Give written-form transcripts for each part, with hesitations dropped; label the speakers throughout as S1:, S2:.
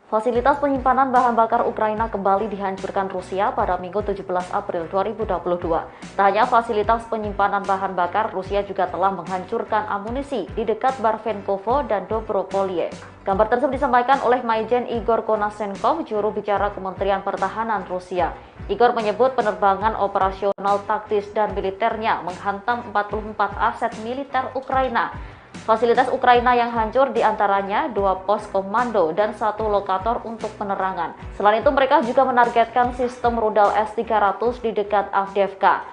S1: Fasilitas penyimpanan bahan bakar Ukraina kembali dihancurkan Rusia pada Minggu 17 April 2022. Tak hanya fasilitas penyimpanan bahan bakar, Rusia juga telah menghancurkan amunisi di dekat Barvenkovo dan Dobropolye. Gambar tersebut disampaikan oleh Maijen Igor Konashenkov, juru bicara Kementerian Pertahanan Rusia. Igor menyebut penerbangan operasional taktis dan militernya menghantam 44 aset militer Ukraina. Fasilitas Ukraina yang hancur diantaranya 2 pos komando dan 1 lokator untuk penerangan. Selain itu, mereka juga menargetkan sistem rudal S-300 di dekat Avdiivka.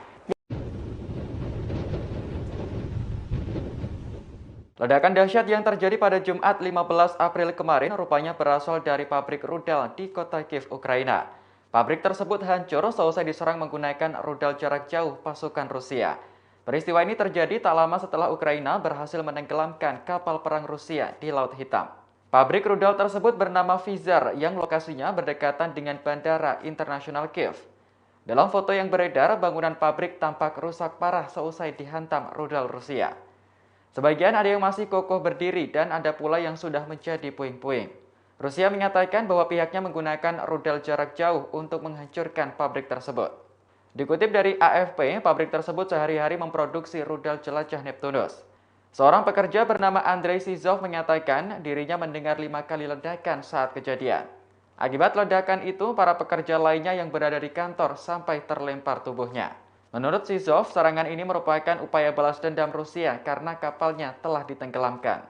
S2: Ledakan dahsyat yang terjadi pada Jumat 15 April kemarin rupanya berasal dari pabrik rudal di kota Kiev, Ukraina. Pabrik tersebut hancur seusai diserang menggunakan rudal jarak jauh pasukan Rusia. Peristiwa ini terjadi tak lama setelah Ukraina berhasil menenggelamkan kapal perang Rusia di Laut Hitam. Pabrik rudal tersebut bernama Vizar yang lokasinya berdekatan dengan Bandara Internasional Kiev. Dalam foto yang beredar, bangunan pabrik tampak rusak parah seusai dihantam rudal Rusia. Sebagian ada yang masih kokoh berdiri dan ada pula yang sudah menjadi puing-puing. Rusia menyatakan bahwa pihaknya menggunakan rudal jarak jauh untuk menghancurkan pabrik tersebut. Dikutip dari AFP, pabrik tersebut sehari-hari memproduksi rudal jelajah Neptunus. Seorang pekerja bernama Andrei Sizov menyatakan dirinya mendengar 5 kali ledakan saat kejadian. Akibat ledakan itu, para pekerja lainnya yang berada di kantor sampai terlempar tubuhnya. Menurut Sizov, serangan ini merupakan upaya balas dendam Rusia karena kapalnya telah ditenggelamkan.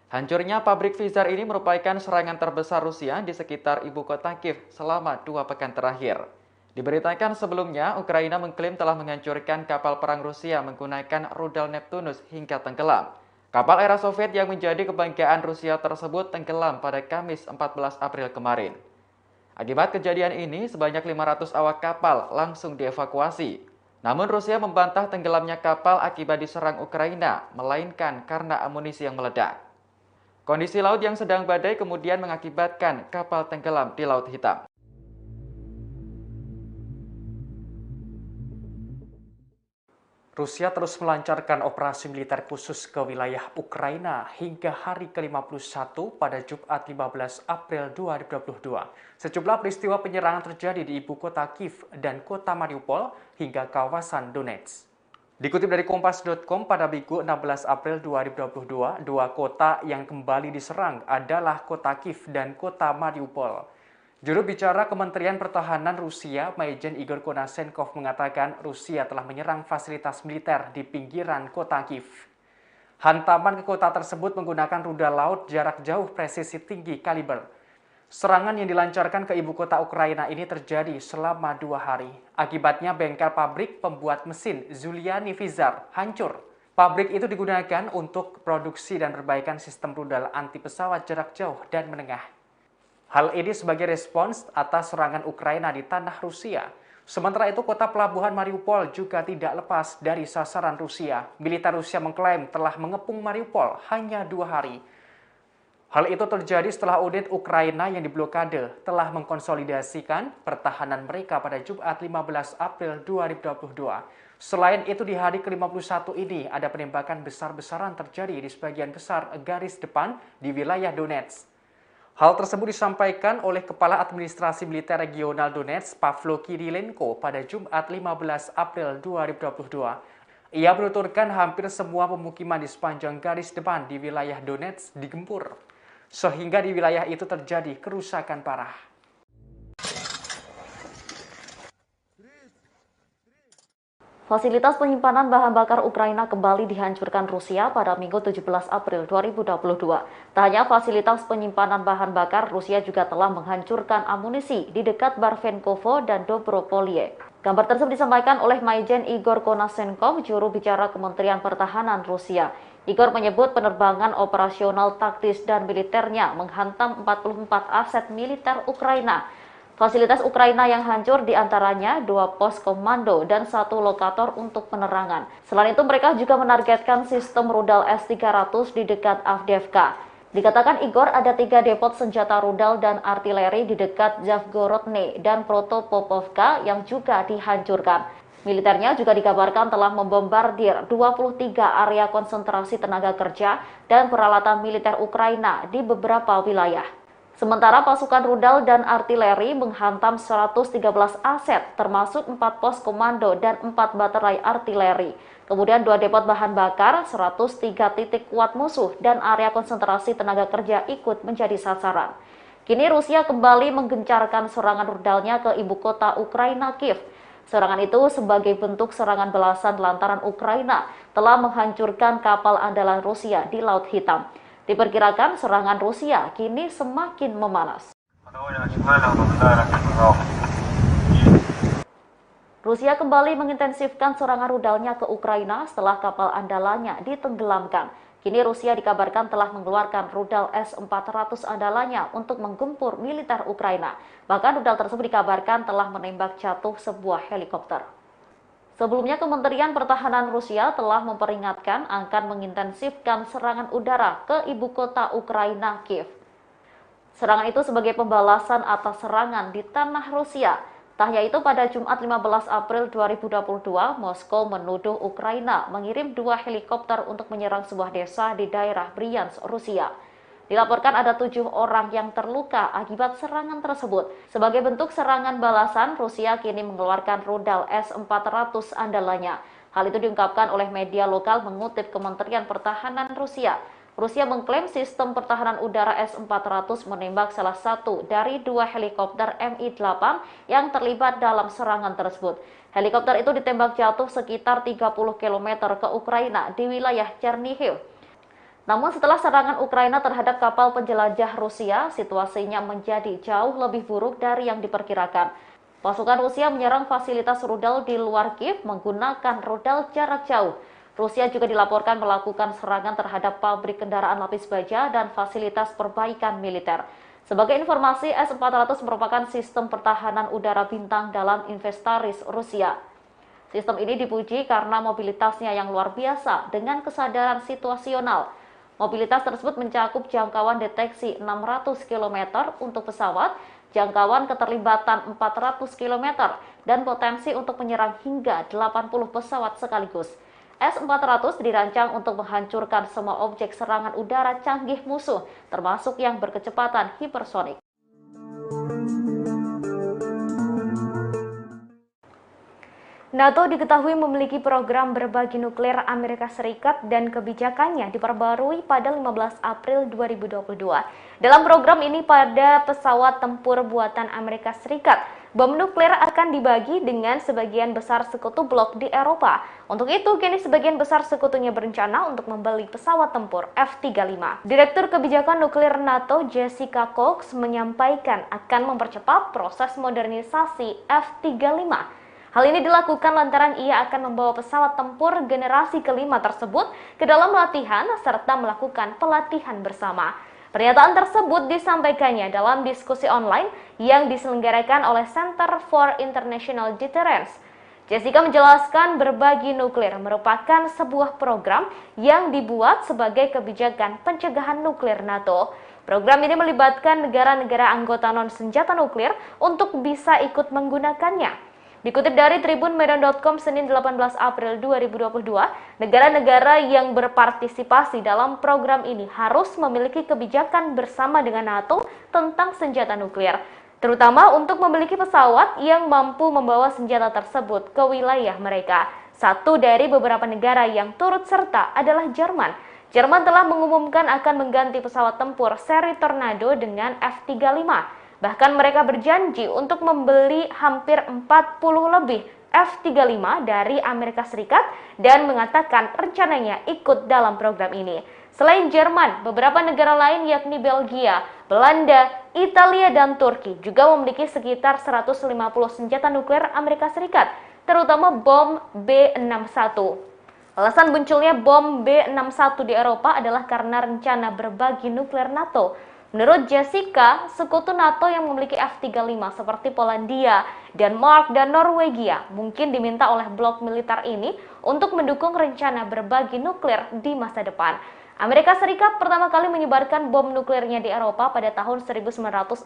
S2: Hancurnya pabrik Vizar ini merupakan serangan terbesar Rusia di sekitar ibu kota Kiev selama 2 pekan terakhir. Diberitakan sebelumnya, Ukraina mengklaim telah menghancurkan kapal perang Rusia menggunakan rudal Neptunus hingga tenggelam. Kapal era Soviet yang menjadi kebanggaan Rusia tersebut tenggelam pada Kamis 14 April kemarin. Akibat kejadian ini, sebanyak 500 awak kapal langsung dievakuasi. Namun Rusia membantah tenggelamnya kapal akibat diserang Ukraina, melainkan karena amunisi yang meledak. Kondisi laut yang sedang badai kemudian mengakibatkan kapal tenggelam di Laut Hitam.
S3: Rusia terus melancarkan operasi militer khusus ke wilayah Ukraina hingga hari ke-51 pada Jumat 15 April 2022. Sejumlah peristiwa penyerangan terjadi di ibu kota Kiev dan kota Mariupol hingga kawasan Donetsk. Dikutip dari Kompas.com pada Minggu 16 April 2022, 2 kota yang kembali diserang adalah kota Kiev dan kota Mariupol. Juru bicara Kementerian Pertahanan Rusia, Maijen Igor Konashenkov mengatakan Rusia telah menyerang fasilitas militer di pinggiran kota Kiev. Hantaman ke kota tersebut menggunakan rudal laut jarak jauh presisi tinggi kaliber. Serangan yang dilancarkan ke ibu kota Ukraina ini terjadi selama 2 hari. Akibatnya bengkel pabrik pembuat mesin Zuliani Vizar hancur. Pabrik itu digunakan untuk produksi dan perbaikan sistem rudal anti pesawat jarak jauh dan menengah. Hal ini sebagai respons atas serangan Ukraina di tanah Rusia. Sementara itu, kota pelabuhan Mariupol juga tidak lepas dari sasaran Rusia. Militer Rusia mengklaim telah mengepung Mariupol hanya 2 hari. Hal itu terjadi setelah unit Ukraina yang diblokade telah mengkonsolidasikan pertahanan mereka pada Jumat 15 April 2022. Selain itu, di hari ke-51 ini ada penembakan besar-besaran terjadi di sebagian besar garis depan di wilayah Donetsk. Hal tersebut disampaikan oleh Kepala Administrasi Militer Regional Donetsk, Pavlo Kirilenko, pada Jumat 15 April 2022. Ia menuturkan hampir semua pemukiman di sepanjang garis depan di wilayah Donetsk digempur, sehingga di wilayah itu terjadi kerusakan parah.
S1: Fasilitas penyimpanan bahan bakar Ukraina kembali dihancurkan Rusia pada Minggu 17 April 2022. Tak hanya fasilitas penyimpanan bahan bakar, Rusia juga telah menghancurkan amunisi di dekat Barvenkovo dan Dobropolye. Gambar tersebut disampaikan oleh Maijen Igor Konashenkov, juru bicara Kementerian Pertahanan Rusia. Igor menyebut penerbangan operasional taktis dan militernya menghantam 44 aset militer Ukraina. Fasilitas Ukraina yang hancur diantaranya 2 pos komando dan 1 lokator untuk penerangan. Selain itu, mereka juga menargetkan sistem rudal S-300 di dekat Avdiivka. Dikatakan Igor ada 3 depot senjata rudal dan artileri di dekat Zavgorodne dan Protopopovka yang juga dihancurkan. Militernya juga dikabarkan telah membombardir 23 area konsentrasi tenaga kerja dan peralatan militer Ukraina di beberapa wilayah. Sementara pasukan rudal dan artileri menghantam 113 aset, termasuk 4 pos komando dan 4 baterai artileri. Kemudian 2 depot bahan bakar, 103 titik kuat musuh, dan area konsentrasi tenaga kerja ikut menjadi sasaran. Kini Rusia kembali menggencarkan serangan rudalnya ke ibu kota Ukraina, Kiev. Serangan itu sebagai bentuk serangan balasan lantaran Ukraina telah menghancurkan kapal andalan Rusia di Laut Hitam. Diperkirakan serangan Rusia kini semakin memanas. Rusia kembali mengintensifkan serangan rudalnya ke Ukraina setelah kapal andalannya ditenggelamkan. Kini Rusia dikabarkan telah mengeluarkan rudal S-400 andalannya untuk menggempur militer Ukraina. Bahkan rudal tersebut dikabarkan telah menembak jatuh sebuah helikopter. Sebelumnya, Kementerian Pertahanan Rusia telah memperingatkan akan mengintensifkan serangan udara ke ibu kota Ukraina, Kiev. Serangan itu sebagai pembalasan atas serangan di tanah Rusia. Tak hanya itu, pada Jumat 15 April 2022, Moskow menuduh Ukraina mengirim 2 helikopter untuk menyerang sebuah desa di daerah Bryansk, Rusia. Dilaporkan ada 7 orang yang terluka akibat serangan tersebut. Sebagai bentuk serangan balasan, Rusia kini mengeluarkan rudal S-400 andalannya. Hal itu diungkapkan oleh media lokal mengutip Kementerian Pertahanan Rusia. Rusia mengklaim sistem pertahanan udara S-400 menembak salah satu dari 2 helikopter Mi-8 yang terlibat dalam serangan tersebut. Helikopter itu ditembak jatuh sekitar 30 km ke Ukraina di wilayah Chernihiv. Namun setelah serangan Ukraina terhadap kapal penjelajah Rusia, situasinya menjadi jauh lebih buruk dari yang diperkirakan. Pasukan Rusia menyerang fasilitas rudal di luar Kiev menggunakan rudal jarak jauh. Rusia juga dilaporkan melakukan serangan terhadap pabrik kendaraan lapis baja dan fasilitas perbaikan militer. Sebagai informasi, S-400 merupakan sistem pertahanan udara bintang dalam inventaris Rusia. Sistem ini dipuji karena mobilitasnya yang luar biasa dengan kesadaran situasional. Mobilitas tersebut mencakup jangkauan deteksi 600 km untuk pesawat, jangkauan keterlibatan 400 km, dan potensi untuk menyerang hingga 80 pesawat sekaligus. S-400 dirancang untuk menghancurkan semua objek serangan udara canggih musuh, termasuk yang berkecepatan hipersonik. NATO diketahui memiliki program berbagi nuklir Amerika Serikat dan kebijakannya diperbarui pada 15 April 2022. Dalam program ini, pada pesawat tempur buatan Amerika Serikat, bom nuklir akan dibagi dengan sebagian besar sekutu blok di Eropa. Untuk itu, kini sebagian besar sekutunya berencana untuk membeli pesawat tempur F-35. Direktur Kebijakan Nuklir NATO Jessica Cox menyampaikan akan mempercepat proses modernisasi F-35. Hal ini dilakukan lantaran ia akan membawa pesawat tempur generasi kelima tersebut ke dalam latihan serta melakukan pelatihan bersama. Pernyataan tersebut disampaikannya dalam diskusi online yang diselenggarakan oleh Center for International Deterrence. Jessica menjelaskan berbagi nuklir merupakan sebuah program yang dibuat sebagai kebijakan pencegahan nuklir NATO. Program ini melibatkan negara-negara anggota non-senjata nuklir untuk bisa ikut menggunakannya. Dikutip dari tribunmedan.com Senin 18 April 2022, negara-negara yang berpartisipasi dalam program ini harus memiliki kebijakan bersama dengan NATO tentang senjata nuklir, terutama untuk memiliki pesawat yang mampu membawa senjata tersebut ke wilayah mereka. Satu dari beberapa negara yang turut serta adalah Jerman. Jerman telah mengumumkan akan mengganti pesawat tempur seri Tornado dengan F-35. Bahkan mereka berjanji untuk membeli hampir 40 lebih F-35 dari Amerika Serikat dan mengatakan rencananya ikut dalam program ini. Selain Jerman, beberapa negara lain yakni Belgia, Belanda, Italia, dan Turki juga memiliki sekitar 150 senjata nuklir Amerika Serikat, terutama bom B-61. Alasan munculnya bom B-61 di Eropa adalah karena rencana berbagi nuklir NATO. Menurut Jessica, sekutu NATO yang memiliki F-35 seperti Polandia, Denmark, dan Norwegia mungkin diminta oleh blok militer ini untuk mendukung rencana berbagi nuklir di masa depan. Amerika Serikat pertama kali menyebarkan bom nuklirnya di Eropa pada tahun 1960.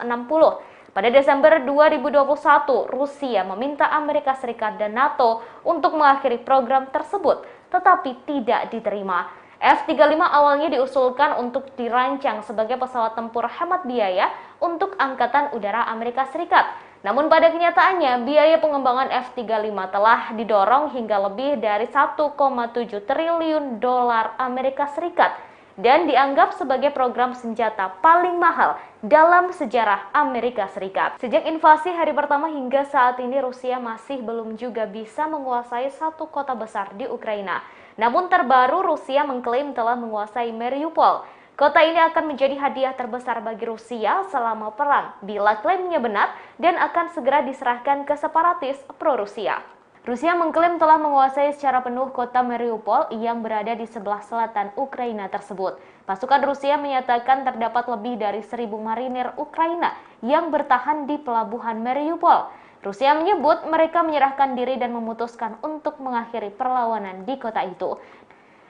S1: Pada Desember 2021, Rusia meminta Amerika Serikat dan NATO untuk mengakhiri program tersebut, tetapi tidak diterima. F-35 awalnya diusulkan untuk dirancang sebagai pesawat tempur hemat biaya untuk Angkatan Udara Amerika Serikat. Namun pada kenyataannya, biaya pengembangan F-35 telah didorong hingga lebih dari 1,7 triliun dolar Amerika Serikat dan dianggap sebagai program senjata paling mahal dalam sejarah Amerika Serikat. Sejak invasi hari pertama hingga saat ini, Rusia masih belum juga bisa menguasai satu kota besar di Ukraina. Namun terbaru, Rusia mengklaim telah menguasai Mariupol. Kota ini akan menjadi hadiah terbesar bagi Rusia selama perang bila klaimnya benar dan akan segera diserahkan ke separatis pro-Rusia. Rusia mengklaim telah menguasai secara penuh kota Mariupol yang berada di sebelah selatan Ukraina tersebut. Pasukan Rusia menyatakan terdapat lebih dari 1.000 marinir Ukraina yang bertahan di pelabuhan Mariupol. Rusia menyebut mereka menyerahkan diri dan memutuskan untuk mengakhiri perlawanan di kota itu.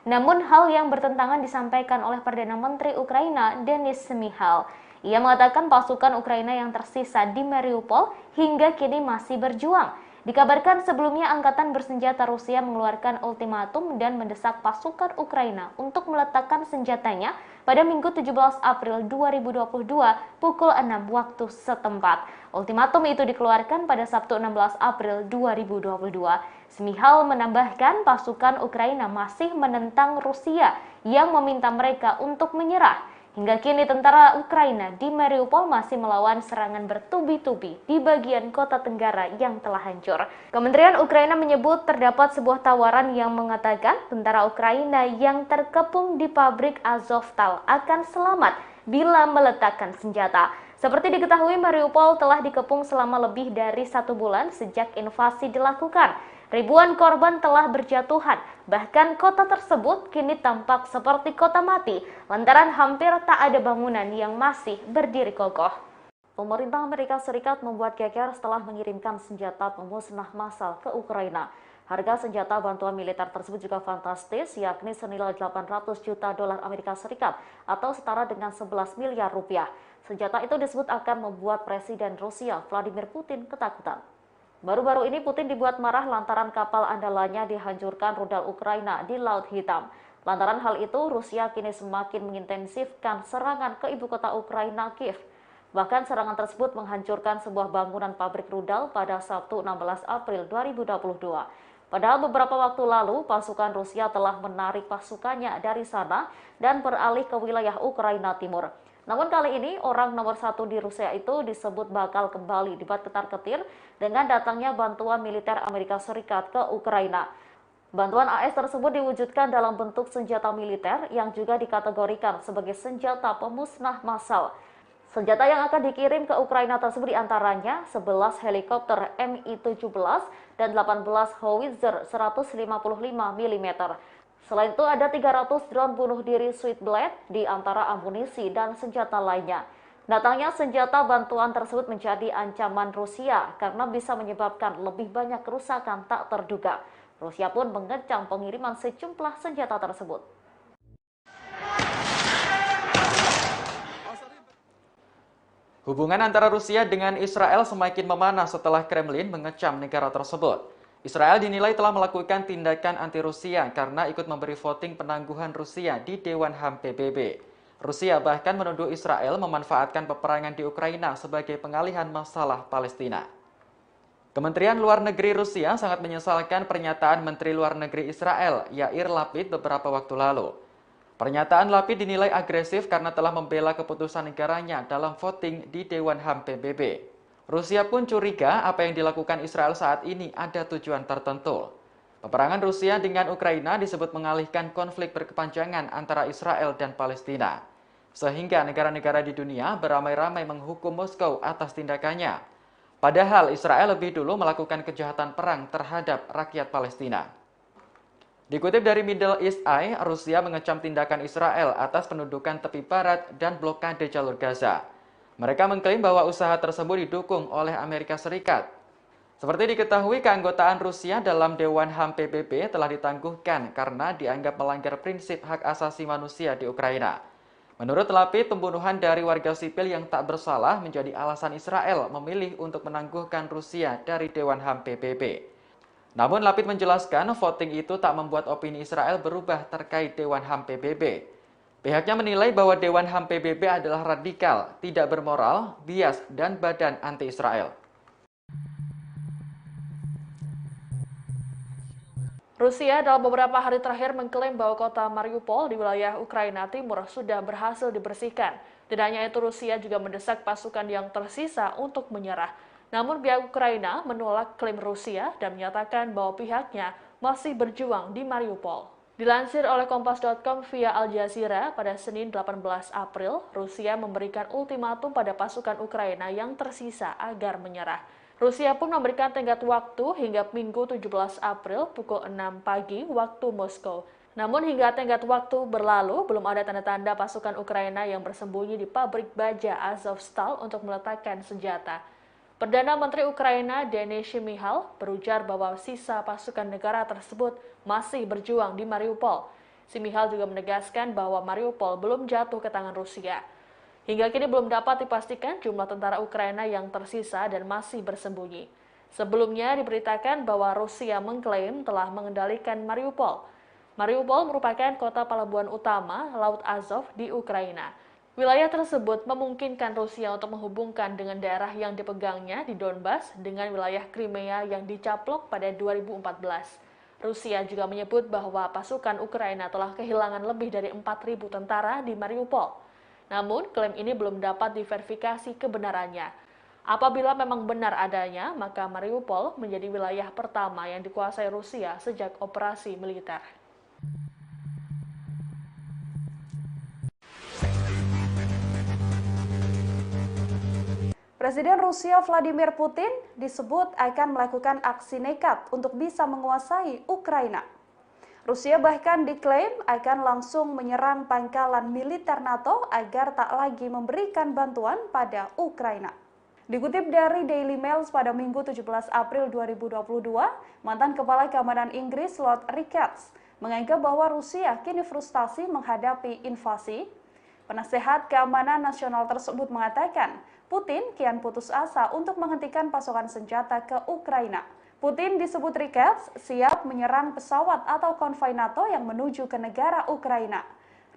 S1: Namun hal yang bertentangan disampaikan oleh Perdana Menteri Ukraina Denis Shmyhal. Ia mengatakan pasukan Ukraina yang tersisa di Mariupol hingga kini masih berjuang. Dikabarkan sebelumnya Angkatan Bersenjata Rusia mengeluarkan ultimatum dan mendesak pasukan Ukraina untuk meletakkan senjatanya pada Minggu 17 April 2022 pukul 6 waktu setempat. Ultimatum itu dikeluarkan pada Sabtu 16 April 2022. Shmyhal menambahkan pasukan Ukraina masih menentang Rusia yang meminta mereka untuk menyerah. Hingga kini tentara Ukraina di Mariupol masih melawan serangan bertubi-tubi di bagian kota tenggara yang telah hancur. Kementerian Ukraina menyebut terdapat sebuah tawaran yang mengatakan tentara Ukraina yang terkepung di pabrik Azovstal akan selamat bila meletakkan senjata. Seperti diketahui, Mariupol telah dikepung selama lebih dari 1 bulan sejak invasi dilakukan. Ribuan korban telah berjatuhan, bahkan kota tersebut kini tampak seperti kota mati, lantaran hampir tak ada bangunan yang masih berdiri kokoh. Pemerintah Amerika Serikat membuat geger setelah mengirimkan senjata pemusnah massal ke Ukraina. Harga senjata bantuan militer tersebut juga fantastis, yakni senilai 800 juta dolar Amerika Serikat atau setara dengan 11 miliar rupiah. Senjata itu disebut akan membuat Presiden Rusia Vladimir Putin ketakutan. Baru-baru ini Putin dibuat marah lantaran kapal andalannya dihancurkan rudal Ukraina di Laut Hitam. Lantaran hal itu, Rusia kini semakin mengintensifkan serangan ke ibu kota Ukraina, Kiev. Bahkan serangan tersebut menghancurkan sebuah bangunan pabrik rudal pada Sabtu 16 April 2022. Padahal beberapa waktu lalu, pasukan Rusia telah menarik pasukannya dari sana dan beralih ke wilayah Ukraina Timur. Namun kali ini orang nomor 1 di Rusia itu disebut bakal kembali dibuat ketar-ketir dengan datangnya bantuan militer Amerika Serikat ke Ukraina. Bantuan AS tersebut diwujudkan dalam bentuk senjata militer yang juga dikategorikan sebagai senjata pemusnah massal. Senjata yang akan dikirim ke Ukraina tersebut diantaranya 11 helikopter Mi-17 dan 18 howitzer 155 mm. Selain itu ada 300 drone bunuh diri Switchblade di antara amunisi dan senjata lainnya. Datangnya senjata bantuan tersebut menjadi ancaman Rusia karena bisa menyebabkan lebih banyak kerusakan tak terduga. Rusia pun mengecam pengiriman sejumlah senjata tersebut.
S2: Hubungan antara Rusia dengan Israel semakin memanas setelah Kremlin mengecam negara tersebut. Israel dinilai telah melakukan tindakan anti-Rusia karena ikut memberi voting penangguhan Rusia di Dewan HAM PBB. Rusia bahkan menuduh Israel memanfaatkan peperangan di Ukraina sebagai pengalihan masalah Palestina. Kementerian Luar Negeri Rusia sangat menyesalkan pernyataan Menteri Luar Negeri Israel, Yair Lapid, beberapa waktu lalu. Pernyataan Lapid dinilai agresif karena telah membela keputusan negaranya dalam voting di Dewan HAM PBB. Rusia pun curiga apa yang dilakukan Israel saat ini ada tujuan tertentu. Peperangan Rusia dengan Ukraina disebut mengalihkan konflik berkepanjangan antara Israel dan Palestina. Sehingga negara-negara di dunia beramai-ramai menghukum Moskow atas tindakannya. Padahal Israel lebih dulu melakukan kejahatan perang terhadap rakyat Palestina. Dikutip dari Middle East Eye, Rusia mengecam tindakan Israel atas pendudukan tepi barat dan blokade jalur Gaza. Mereka mengklaim bahwa usaha tersebut didukung oleh Amerika Serikat. Seperti diketahui, keanggotaan Rusia dalam Dewan HAM PBB telah ditangguhkan karena dianggap melanggar prinsip hak asasi manusia di Ukraina. Menurut Lapid, pembunuhan dari warga sipil yang tak bersalah menjadi alasan Israel memilih untuk menangguhkan Rusia dari Dewan HAM PBB. Namun Lapid menjelaskan voting itu tak membuat opini Israel berubah terkait Dewan HAM PBB. Pihaknya menilai bahwa Dewan HAM PBB adalah radikal, tidak bermoral, bias, dan badan anti-Israel.
S4: Rusia dalam beberapa hari terakhir mengklaim bahwa kota Mariupol di wilayah Ukraina Timur sudah berhasil dibersihkan. Tidak hanya itu, Rusia juga mendesak pasukan yang tersisa untuk menyerah. Namun pihak Ukraina menolak klaim Rusia dan menyatakan bahwa pihaknya masih berjuang di Mariupol. Dilansir oleh Kompas.com via Al Jazeera pada Senin 18 April, Rusia memberikan ultimatum pada pasukan Ukraina yang tersisa agar menyerah. Rusia pun memberikan tenggat waktu hingga Minggu 17 April pukul 6 pagi waktu Moskow. Namun hingga tenggat waktu berlalu, belum ada tanda-tanda pasukan Ukraina yang bersembunyi di pabrik baja Azovstal untuk meletakkan senjata. Perdana Menteri Ukraina Denis Shmyhal berujar bahwa sisa pasukan negara tersebut masih berjuang di Mariupol. Shmyhal juga menegaskan bahwa Mariupol belum jatuh ke tangan Rusia. Hingga kini belum dapat dipastikan jumlah tentara Ukraina yang tersisa dan masih bersembunyi. Sebelumnya diberitakan bahwa Rusia mengklaim telah mengendalikan Mariupol. Mariupol merupakan kota pelabuhan utama Laut Azov di Ukraina. Wilayah tersebut memungkinkan Rusia untuk menghubungkan dengan daerah yang dipegangnya di Donbas dengan wilayah Crimea yang dicaplok pada 2014. Rusia juga menyebut bahwa pasukan Ukraina telah kehilangan lebih dari 4.000 tentara di Mariupol. Namun, klaim ini belum dapat diverifikasi kebenarannya. Apabila memang benar adanya, maka Mariupol menjadi wilayah pertama yang dikuasai Rusia sejak operasi militer.
S5: Presiden Rusia Vladimir Putin disebut akan melakukan aksi nekat untuk bisa menguasai Ukraina. Rusia bahkan diklaim akan langsung menyerang pangkalan militer NATO agar tak lagi memberikan bantuan pada Ukraina. Dikutip dari Daily Mail pada Minggu 17 April 2022, mantan Kepala Keamanan Inggris Lord Rickards menganggap bahwa Rusia kini frustasi menghadapi invasi. Penasehat Keamanan Nasional tersebut mengatakan, Putin kian putus asa untuk menghentikan pasokan senjata ke Ukraina. Putin disebut Rickards siap menyerang pesawat atau konvoi NATO yang menuju ke negara Ukraina.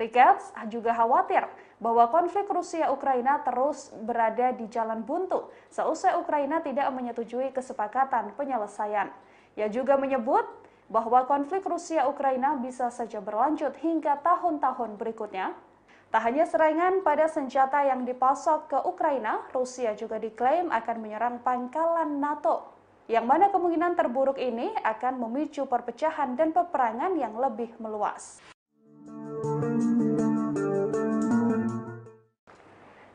S5: Rickards juga khawatir bahwa konflik Rusia-Ukraina terus berada di jalan buntu seusai Ukraina tidak menyetujui kesepakatan penyelesaian. Ia juga menyebut bahwa konflik Rusia-Ukraina bisa saja berlanjut hingga tahun-tahun berikutnya. Tak hanya serangan pada senjata yang dipasok ke Ukraina, Rusia juga diklaim akan menyerang pangkalan NATO. Yang mana kemungkinan terburuk ini akan memicu perpecahan dan peperangan yang lebih meluas.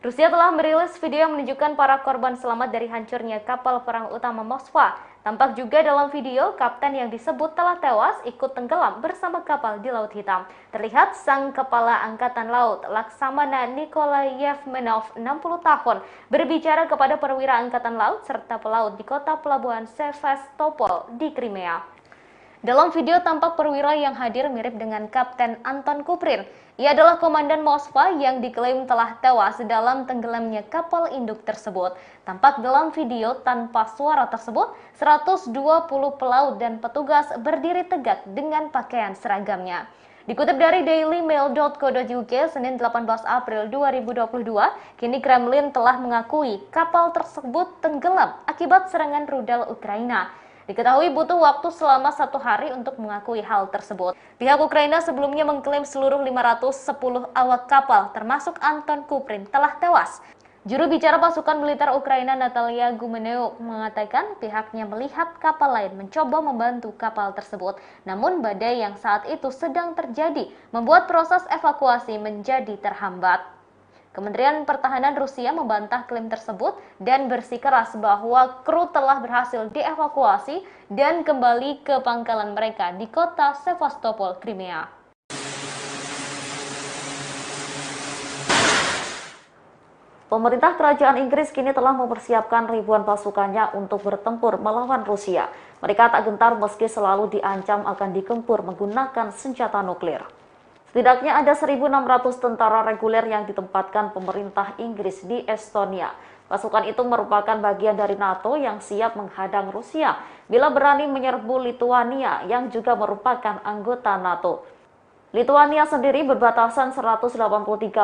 S1: Rusia telah merilis video yang menunjukkan para korban selamat dari hancurnya kapal perang utama Moskva. Tampak juga dalam video, kapten yang disebut telah tewas ikut tenggelam bersama kapal di Laut Hitam. Terlihat sang kepala angkatan laut, Laksamana Nikolai Yevmenov, 60 tahun, berbicara kepada perwira angkatan laut serta pelaut di kota pelabuhan Sevastopol di Crimea. Dalam video tampak perwira yang hadir mirip dengan Kapten Anton Kuprin. Ia adalah komandan Moskva yang diklaim telah tewas dalam tenggelamnya kapal induk tersebut. Tampak dalam video tanpa suara tersebut, 120 pelaut dan petugas berdiri tegak dengan pakaian seragamnya. Dikutip dari dailymail.co.uk Senin 18 April 2022, kini Kremlin telah mengakui kapal tersebut tenggelam akibat serangan rudal Ukraina. Diketahui butuh waktu selama 1 hari untuk mengakui hal tersebut. Pihak Ukraina sebelumnya mengklaim seluruh 510 awak kapal, termasuk Anton Kuprin, telah tewas. Juru bicara pasukan militer Ukraina Natalia Gumeneuk mengatakan pihaknya melihat kapal lain mencoba membantu kapal tersebut. Namun badai yang saat itu sedang terjadi membuat proses evakuasi menjadi terhambat. Kementerian Pertahanan Rusia membantah klaim tersebut dan bersikeras bahwa kru telah berhasil dievakuasi dan kembali ke pangkalan mereka di kota Sevastopol, Crimea. Pemerintah Kerajaan Inggris kini telah mempersiapkan ribuan pasukannya untuk bertempur melawan Rusia. Mereka tak gentar meski selalu diancam akan digempur menggunakan senjata nuklir. Setidaknya ada 1.600 tentara reguler yang ditempatkan pemerintah Inggris di Estonia. Pasukan itu merupakan bagian dari NATO yang siap menghadang Rusia bila berani menyerbu Lituania yang juga merupakan anggota NATO. Lituania sendiri berbatasan 183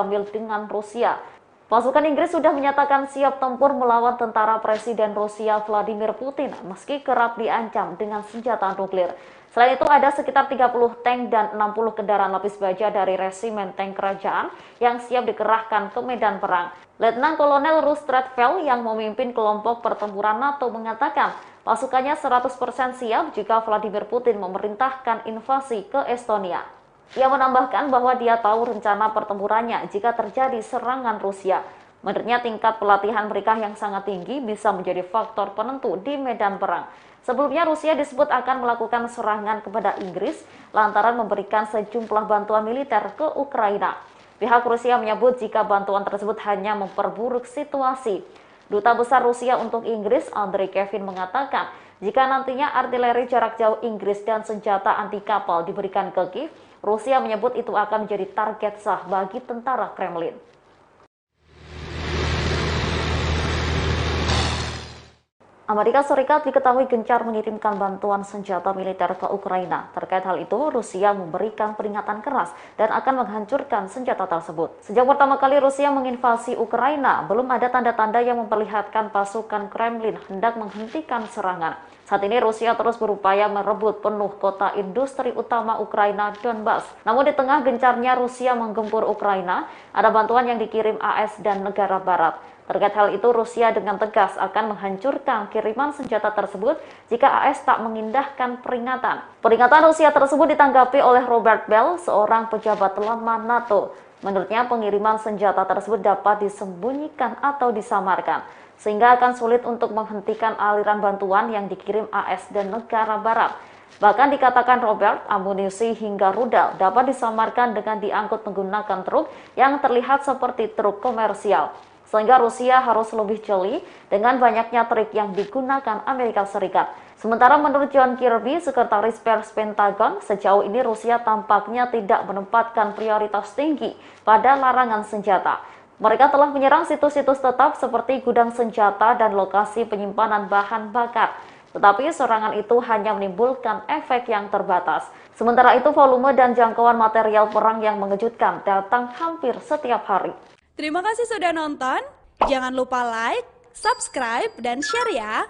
S1: mil dengan Rusia. Pasukan Inggris sudah menyatakan siap tempur melawan tentara Presiden Rusia Vladimir Putin meski kerap diancam dengan senjata nuklir. Selain itu ada sekitar 30 tank dan 60 kendaraan lapis baja dari resimen tank kerajaan yang siap dikerahkan ke medan perang. Letnan Kolonel Rus Stradfeld yang memimpin kelompok pertempuran NATO mengatakan pasukannya 100% siap jika Vladimir Putin memerintahkan invasi ke Estonia. Ia menambahkan bahwa dia tahu rencana pertempurannya jika terjadi serangan Rusia. Menurutnya tingkat pelatihan mereka yang sangat tinggi bisa menjadi faktor penentu di medan perang. Sebelumnya Rusia disebut akan melakukan serangan kepada Inggris lantaran memberikan sejumlah bantuan militer ke Ukraina. Pihak Rusia menyebut jika bantuan tersebut hanya memperburuk situasi. Duta Besar Rusia untuk Inggris, Andrei Kevin, mengatakan jika nantinya artileri jarak jauh Inggris dan senjata anti kapal diberikan ke Kiev, Rusia menyebut itu akan menjadi target sah bagi tentara Kremlin. Amerika Serikat diketahui gencar mengirimkan bantuan senjata militer ke Ukraina. Terkait hal itu, Rusia memberikan peringatan keras dan akan menghancurkan senjata tersebut. Sejak pertama kali Rusia menginvasi Ukraina, belum ada tanda-tanda yang memperlihatkan pasukan Kremlin hendak menghentikan serangan. Saat ini Rusia terus berupaya merebut penuh kota industri utama Ukraina, Donbas. Namun di tengah gencarnya Rusia menggempur Ukraina, ada bantuan yang dikirim AS dan negara barat. Terkait hal itu, Rusia dengan tegas akan menghancurkan kiriman senjata tersebut jika AS tak mengindahkan peringatan. Peringatan Rusia tersebut ditanggapi oleh Robert Bell, seorang pejabat lama NATO. Menurutnya, pengiriman senjata tersebut dapat disembunyikan atau disamarkan, sehingga akan sulit untuk menghentikan aliran bantuan yang dikirim AS dan negara barat. Bahkan dikatakan Robert, amunisi hingga rudal dapat disamarkan dengan diangkut menggunakan truk yang terlihat seperti truk komersial. Sehingga Rusia harus lebih jeli dengan banyaknya trik yang digunakan Amerika Serikat. Sementara menurut John Kirby, Sekretaris Pers Pentagon, sejauh ini Rusia tampaknya tidak menempatkan prioritas tinggi pada larangan senjata. Mereka telah menyerang situs-situs tetap seperti gudang senjata dan lokasi penyimpanan bahan bakar. Tetapi serangan itu hanya menimbulkan efek yang terbatas. Sementara itu volume dan jangkauan material perang yang mengejutkan datang hampir setiap hari.
S6: Terima kasih sudah nonton. Jangan lupa like, subscribe, dan share ya.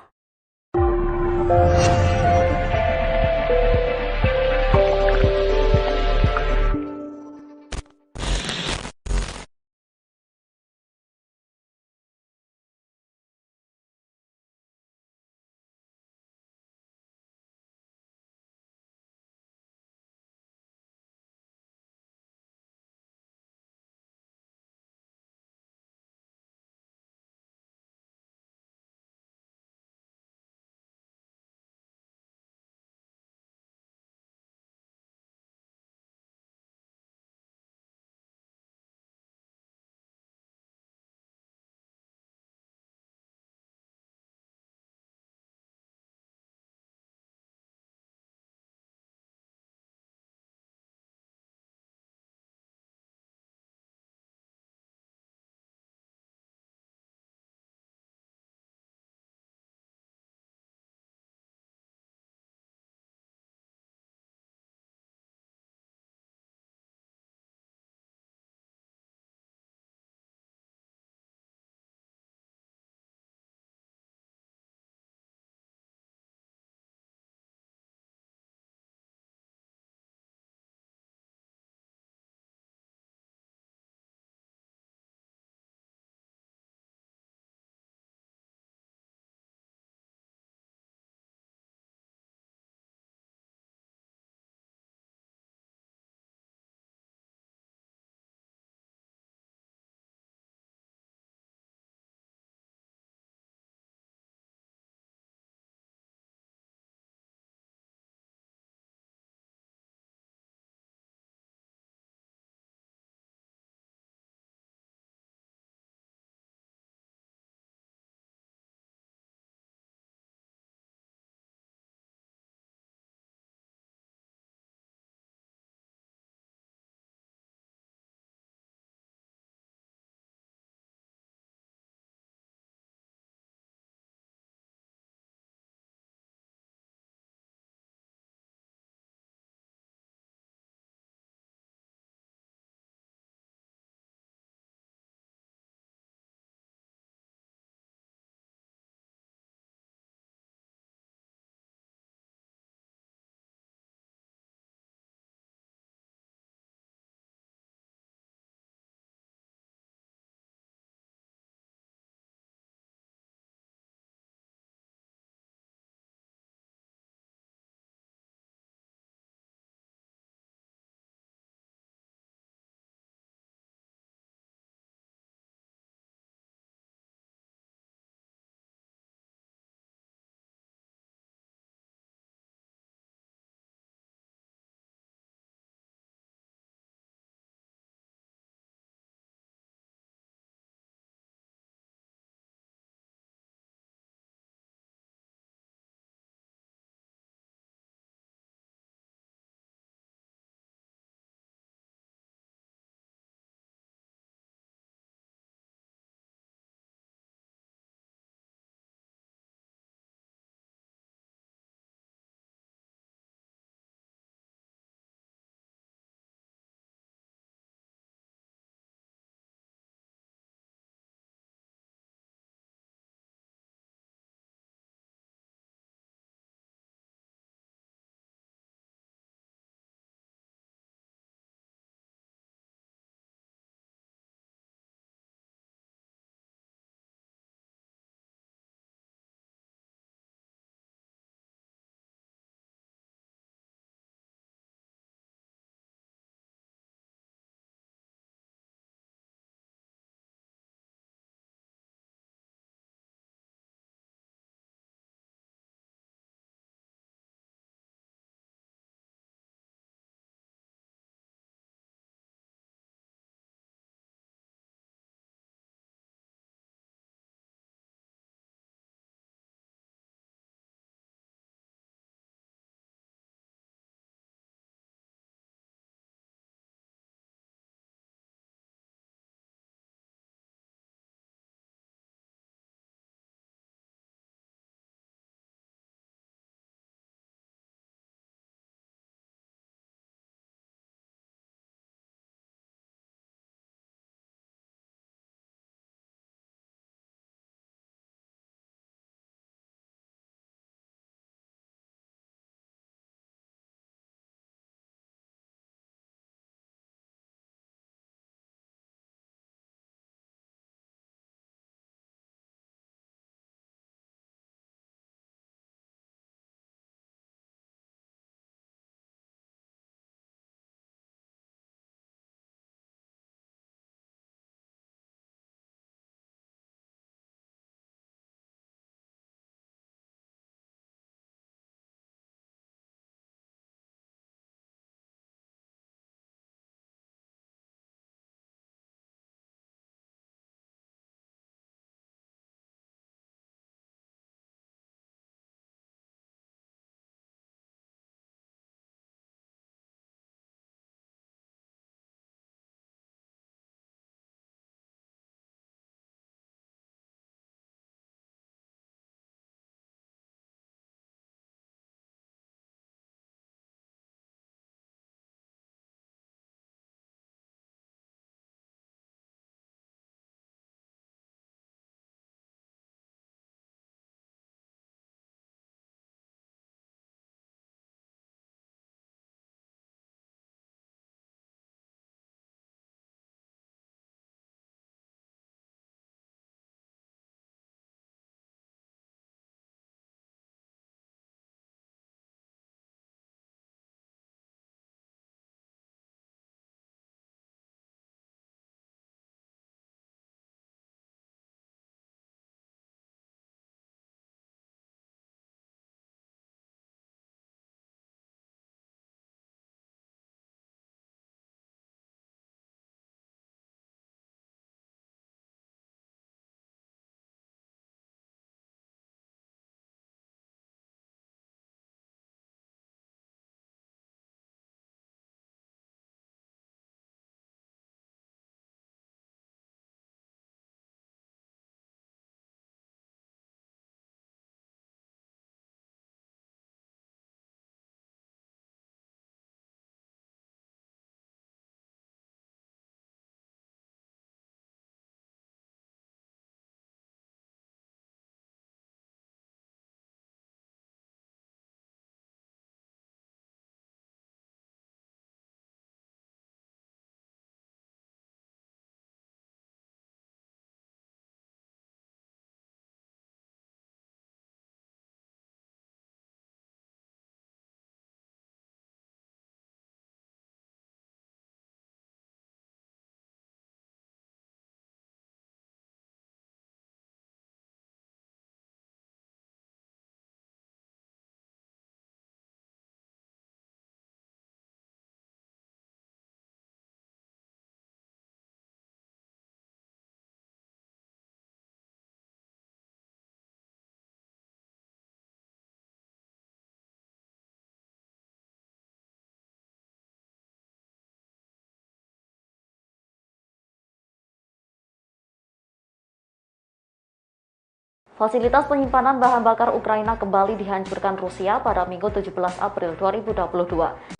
S1: Fasilitas penyimpanan bahan bakar Ukraina kembali dihancurkan Rusia pada Minggu 17 April 2022.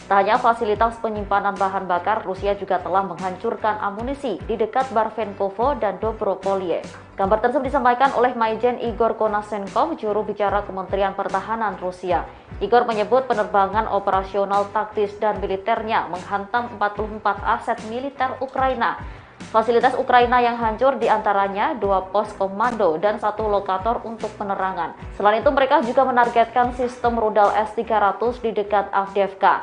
S1: Tak hanya fasilitas penyimpanan bahan bakar, Rusia juga telah menghancurkan amunisi di dekat Barvenkovo dan Dobropolye. Kabar tersebut disampaikan oleh Maijen Igor Konasenkov, juru bicara Kementerian Pertahanan Rusia. Igor menyebut penerbangan operasional taktis dan militernya menghantam 44 aset militer Ukraina. Fasilitas Ukraina yang hancur diantaranya 2 pos komando dan 1 lokator untuk penerangan. Selain itu, mereka juga menargetkan sistem rudal S-300 di dekat Avdiivka.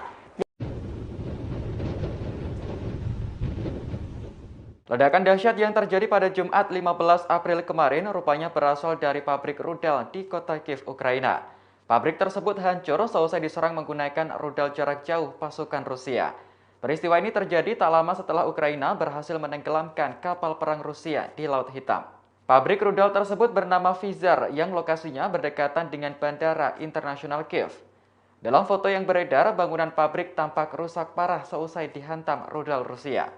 S2: Ledakan dahsyat yang terjadi pada Jumat 15 April kemarin rupanya berasal dari pabrik rudal di kota Kiev, Ukraina. Pabrik tersebut hancur seusai diserang menggunakan rudal jarak jauh pasukan Rusia. Peristiwa ini terjadi tak lama setelah Ukraina berhasil menenggelamkan kapal perang Rusia di Laut Hitam. Pabrik rudal tersebut bernama Vizar yang lokasinya berdekatan dengan Bandara Internasional Kiev. Dalam foto yang beredar, bangunan pabrik tampak rusak parah seusai dihantam rudal Rusia.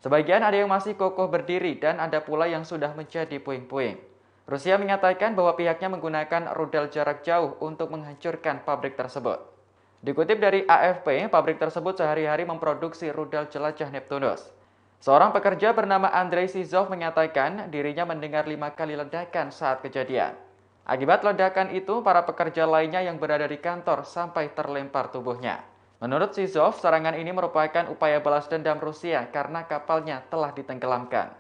S2: Sebagian ada yang masih kokoh berdiri dan ada pula yang sudah menjadi puing-puing. Rusia menyatakan bahwa pihaknya menggunakan rudal jarak jauh untuk menghancurkan pabrik tersebut. Dikutip dari AFP, pabrik tersebut sehari-hari memproduksi rudal jelajah Neptunus. Seorang pekerja bernama Andrei Sizov menyatakan dirinya mendengar 5 kali ledakan saat kejadian. Akibat ledakan itu, para pekerja lainnya yang berada di kantor sampai terlempar tubuhnya. Menurut Sizov, serangan ini merupakan upaya balas dendam Rusia karena kapalnya telah ditenggelamkan.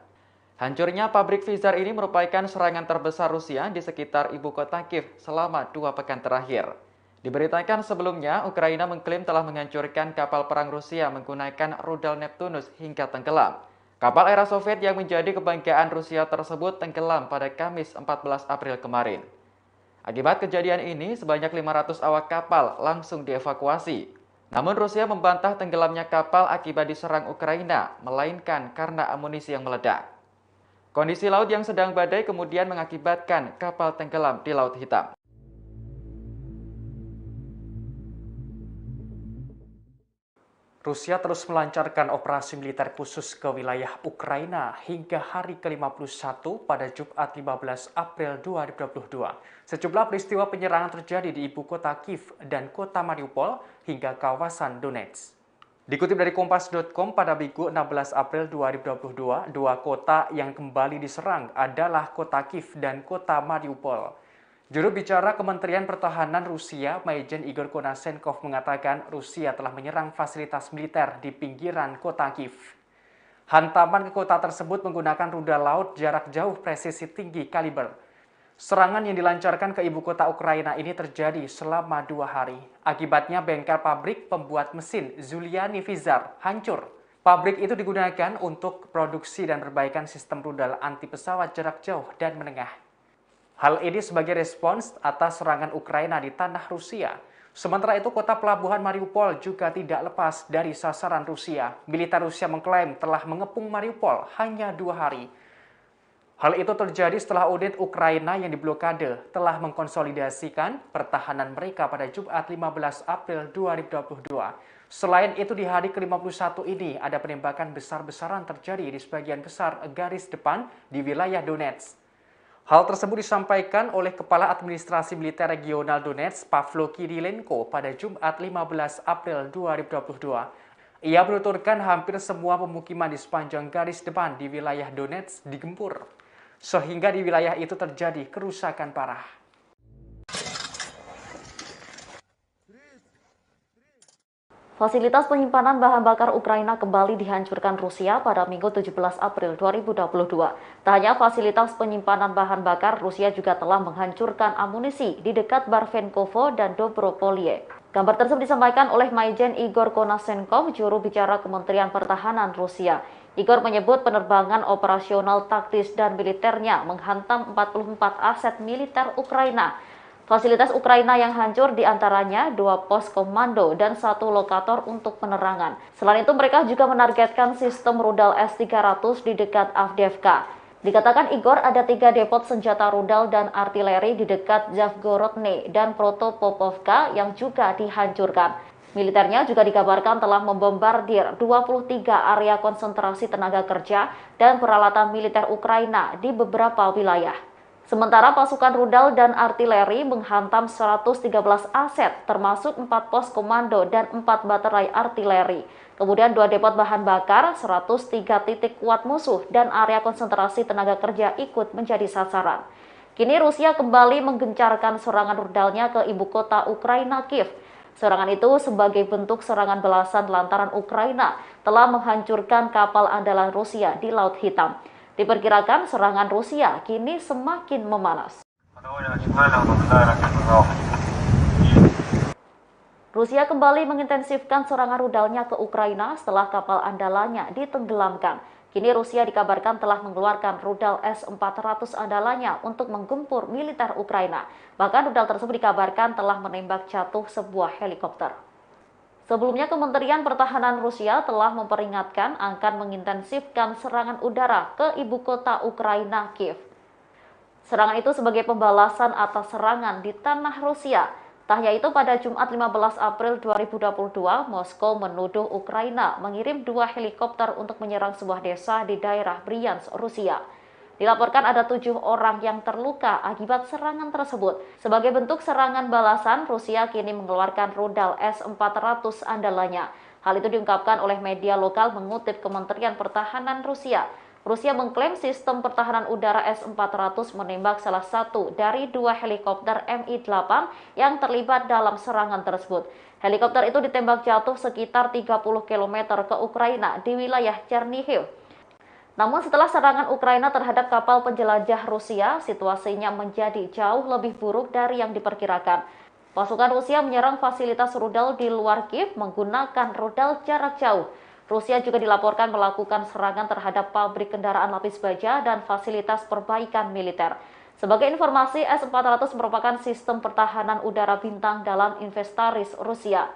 S2: Hancurnya pabrik Vizar ini merupakan serangan terbesar Rusia di sekitar ibu kota Kiev selama 2 pekan terakhir. Diberitakan sebelumnya, Ukraina mengklaim telah menghancurkan kapal perang Rusia menggunakan rudal Neptunus hingga tenggelam. Kapal era Soviet yang menjadi kebanggaan Rusia tersebut tenggelam pada Kamis 14 April kemarin. Akibat kejadian ini, sebanyak 500 awak kapal langsung dievakuasi. Namun Rusia membantah tenggelamnya kapal akibat diserang Ukraina, melainkan karena amunisi yang meledak. Kondisi laut yang sedang badai kemudian mengakibatkan kapal tenggelam di Laut Hitam.
S3: Rusia terus melancarkan operasi militer khusus ke wilayah Ukraina hingga hari ke-51 pada Jumat 15 April 2022. Sejumlah peristiwa penyerangan terjadi di ibu kota Kiev dan kota Mariupol hingga kawasan Donetsk. Dikutip dari Kompas.com pada Minggu 16 April 2022, 2 kota yang kembali diserang adalah kota Kiev dan kota Mariupol. Juru bicara Kementerian Pertahanan Rusia, Maijen Igor Konasenkov mengatakan Rusia telah menyerang fasilitas militer di pinggiran kota Kiev. Hantaman ke kota tersebut menggunakan rudal laut jarak jauh presisi tinggi kaliber. Serangan yang dilancarkan ke ibu kota Ukraina ini terjadi selama 2 hari. Akibatnya bengkel pabrik pembuat mesin Zuliani Vizar hancur. Pabrik itu digunakan untuk produksi dan perbaikan sistem rudal anti pesawat jarak jauh dan menengah. Hal ini sebagai respons atas serangan Ukraina di tanah Rusia. Sementara itu, kota pelabuhan Mariupol juga tidak lepas dari sasaran Rusia. Militer Rusia mengklaim telah mengepung Mariupol hanya 2 hari. Hal itu terjadi setelah unit Ukraina yang diblokade telah mengkonsolidasikan pertahanan mereka pada Jumat 15 April 2022. Selain itu, di hari ke-51 ini ada penembakan besar-besaran terjadi di sebagian besar garis depan di wilayah Donetsk. Hal tersebut disampaikan oleh Kepala Administrasi Militer Regional Donetsk, Pavlo Kirilenko, pada Jumat 15 April 2022. Ia menuturkan hampir semua pemukiman di sepanjang garis depan di wilayah Donetsk digempur, sehingga di wilayah itu terjadi kerusakan parah.
S1: Fasilitas penyimpanan bahan bakar Ukraina kembali dihancurkan Rusia pada Minggu 17 April 2022. Tak hanya fasilitas penyimpanan bahan bakar, Rusia juga telah menghancurkan amunisi di dekat Barvenkovo dan Dobropolye. Kabar tersebut disampaikan oleh Maijen Igor Konasenkov, juru bicara Kementerian Pertahanan Rusia. Igor menyebut penerbangan operasional taktis dan militernya menghantam 44 aset militer Ukraina. Fasilitas Ukraina yang hancur diantaranya 2 pos komando dan 1 lokator untuk penerangan. Selain itu, mereka juga menargetkan sistem rudal S-300 di dekat Avdiivka. Dikatakan Igor ada 3 depot senjata rudal dan artileri di dekat Zavgorodne dan Protopopovka yang juga dihancurkan. Militernya juga dikabarkan telah membombardir 23 area konsentrasi tenaga kerja dan peralatan militer Ukraina di beberapa wilayah. Sementara pasukan rudal dan artileri menghantam 113 aset, termasuk 4 pos komando dan 4 baterai artileri. Kemudian 2 depot bahan bakar, 103 titik kuat musuh, dan area konsentrasi tenaga kerja ikut menjadi sasaran. Kini Rusia kembali menggencarkan serangan rudalnya ke ibu kota Ukraina, Kiev. Serangan itu sebagai bentuk serangan balasan lantaran Ukraina telah menghancurkan kapal andalan Rusia di Laut Hitam. Diperkirakan serangan Rusia kini semakin memanas. Rusia kembali mengintensifkan serangan rudalnya ke Ukraina setelah kapal andalannya ditenggelamkan. Kini Rusia dikabarkan telah mengeluarkan rudal S-400 andalannya untuk menggempur militer Ukraina. Bahkan rudal tersebut dikabarkan telah menembak jatuh sebuah helikopter. Sebelumnya, Kementerian Pertahanan Rusia telah memperingatkan akan mengintensifkan serangan udara ke ibu kota Ukraina, Kiev. Serangan itu sebagai pembalasan atas serangan di tanah Rusia. Tak hanya itu, pada Jumat 15 April 2022, Moskow menuduh Ukraina mengirim 2 helikopter untuk menyerang sebuah desa di daerah Bryansk, Rusia. Dilaporkan ada 7 orang yang terluka akibat serangan tersebut. Sebagai bentuk serangan balasan, Rusia kini mengeluarkan rudal S-400 andalannya. Hal itu diungkapkan oleh media lokal mengutip Kementerian Pertahanan Rusia. Rusia mengklaim sistem pertahanan udara S-400 menembak salah satu dari 2 helikopter Mi-8 yang terlibat dalam serangan tersebut. Helikopter itu ditembak jatuh sekitar 30 km ke Ukraina di wilayah Chernihiv. Namun setelah serangan Ukraina terhadap kapal penjelajah Rusia, situasinya menjadi jauh lebih buruk dari yang diperkirakan. Pasukan Rusia menyerang fasilitas rudal di luar Kiev menggunakan rudal jarak jauh. Rusia juga dilaporkan melakukan serangan terhadap pabrik kendaraan lapis baja dan fasilitas perbaikan militer. Sebagai informasi, S-400 merupakan sistem pertahanan udara bintang dalam Inventaris Rusia.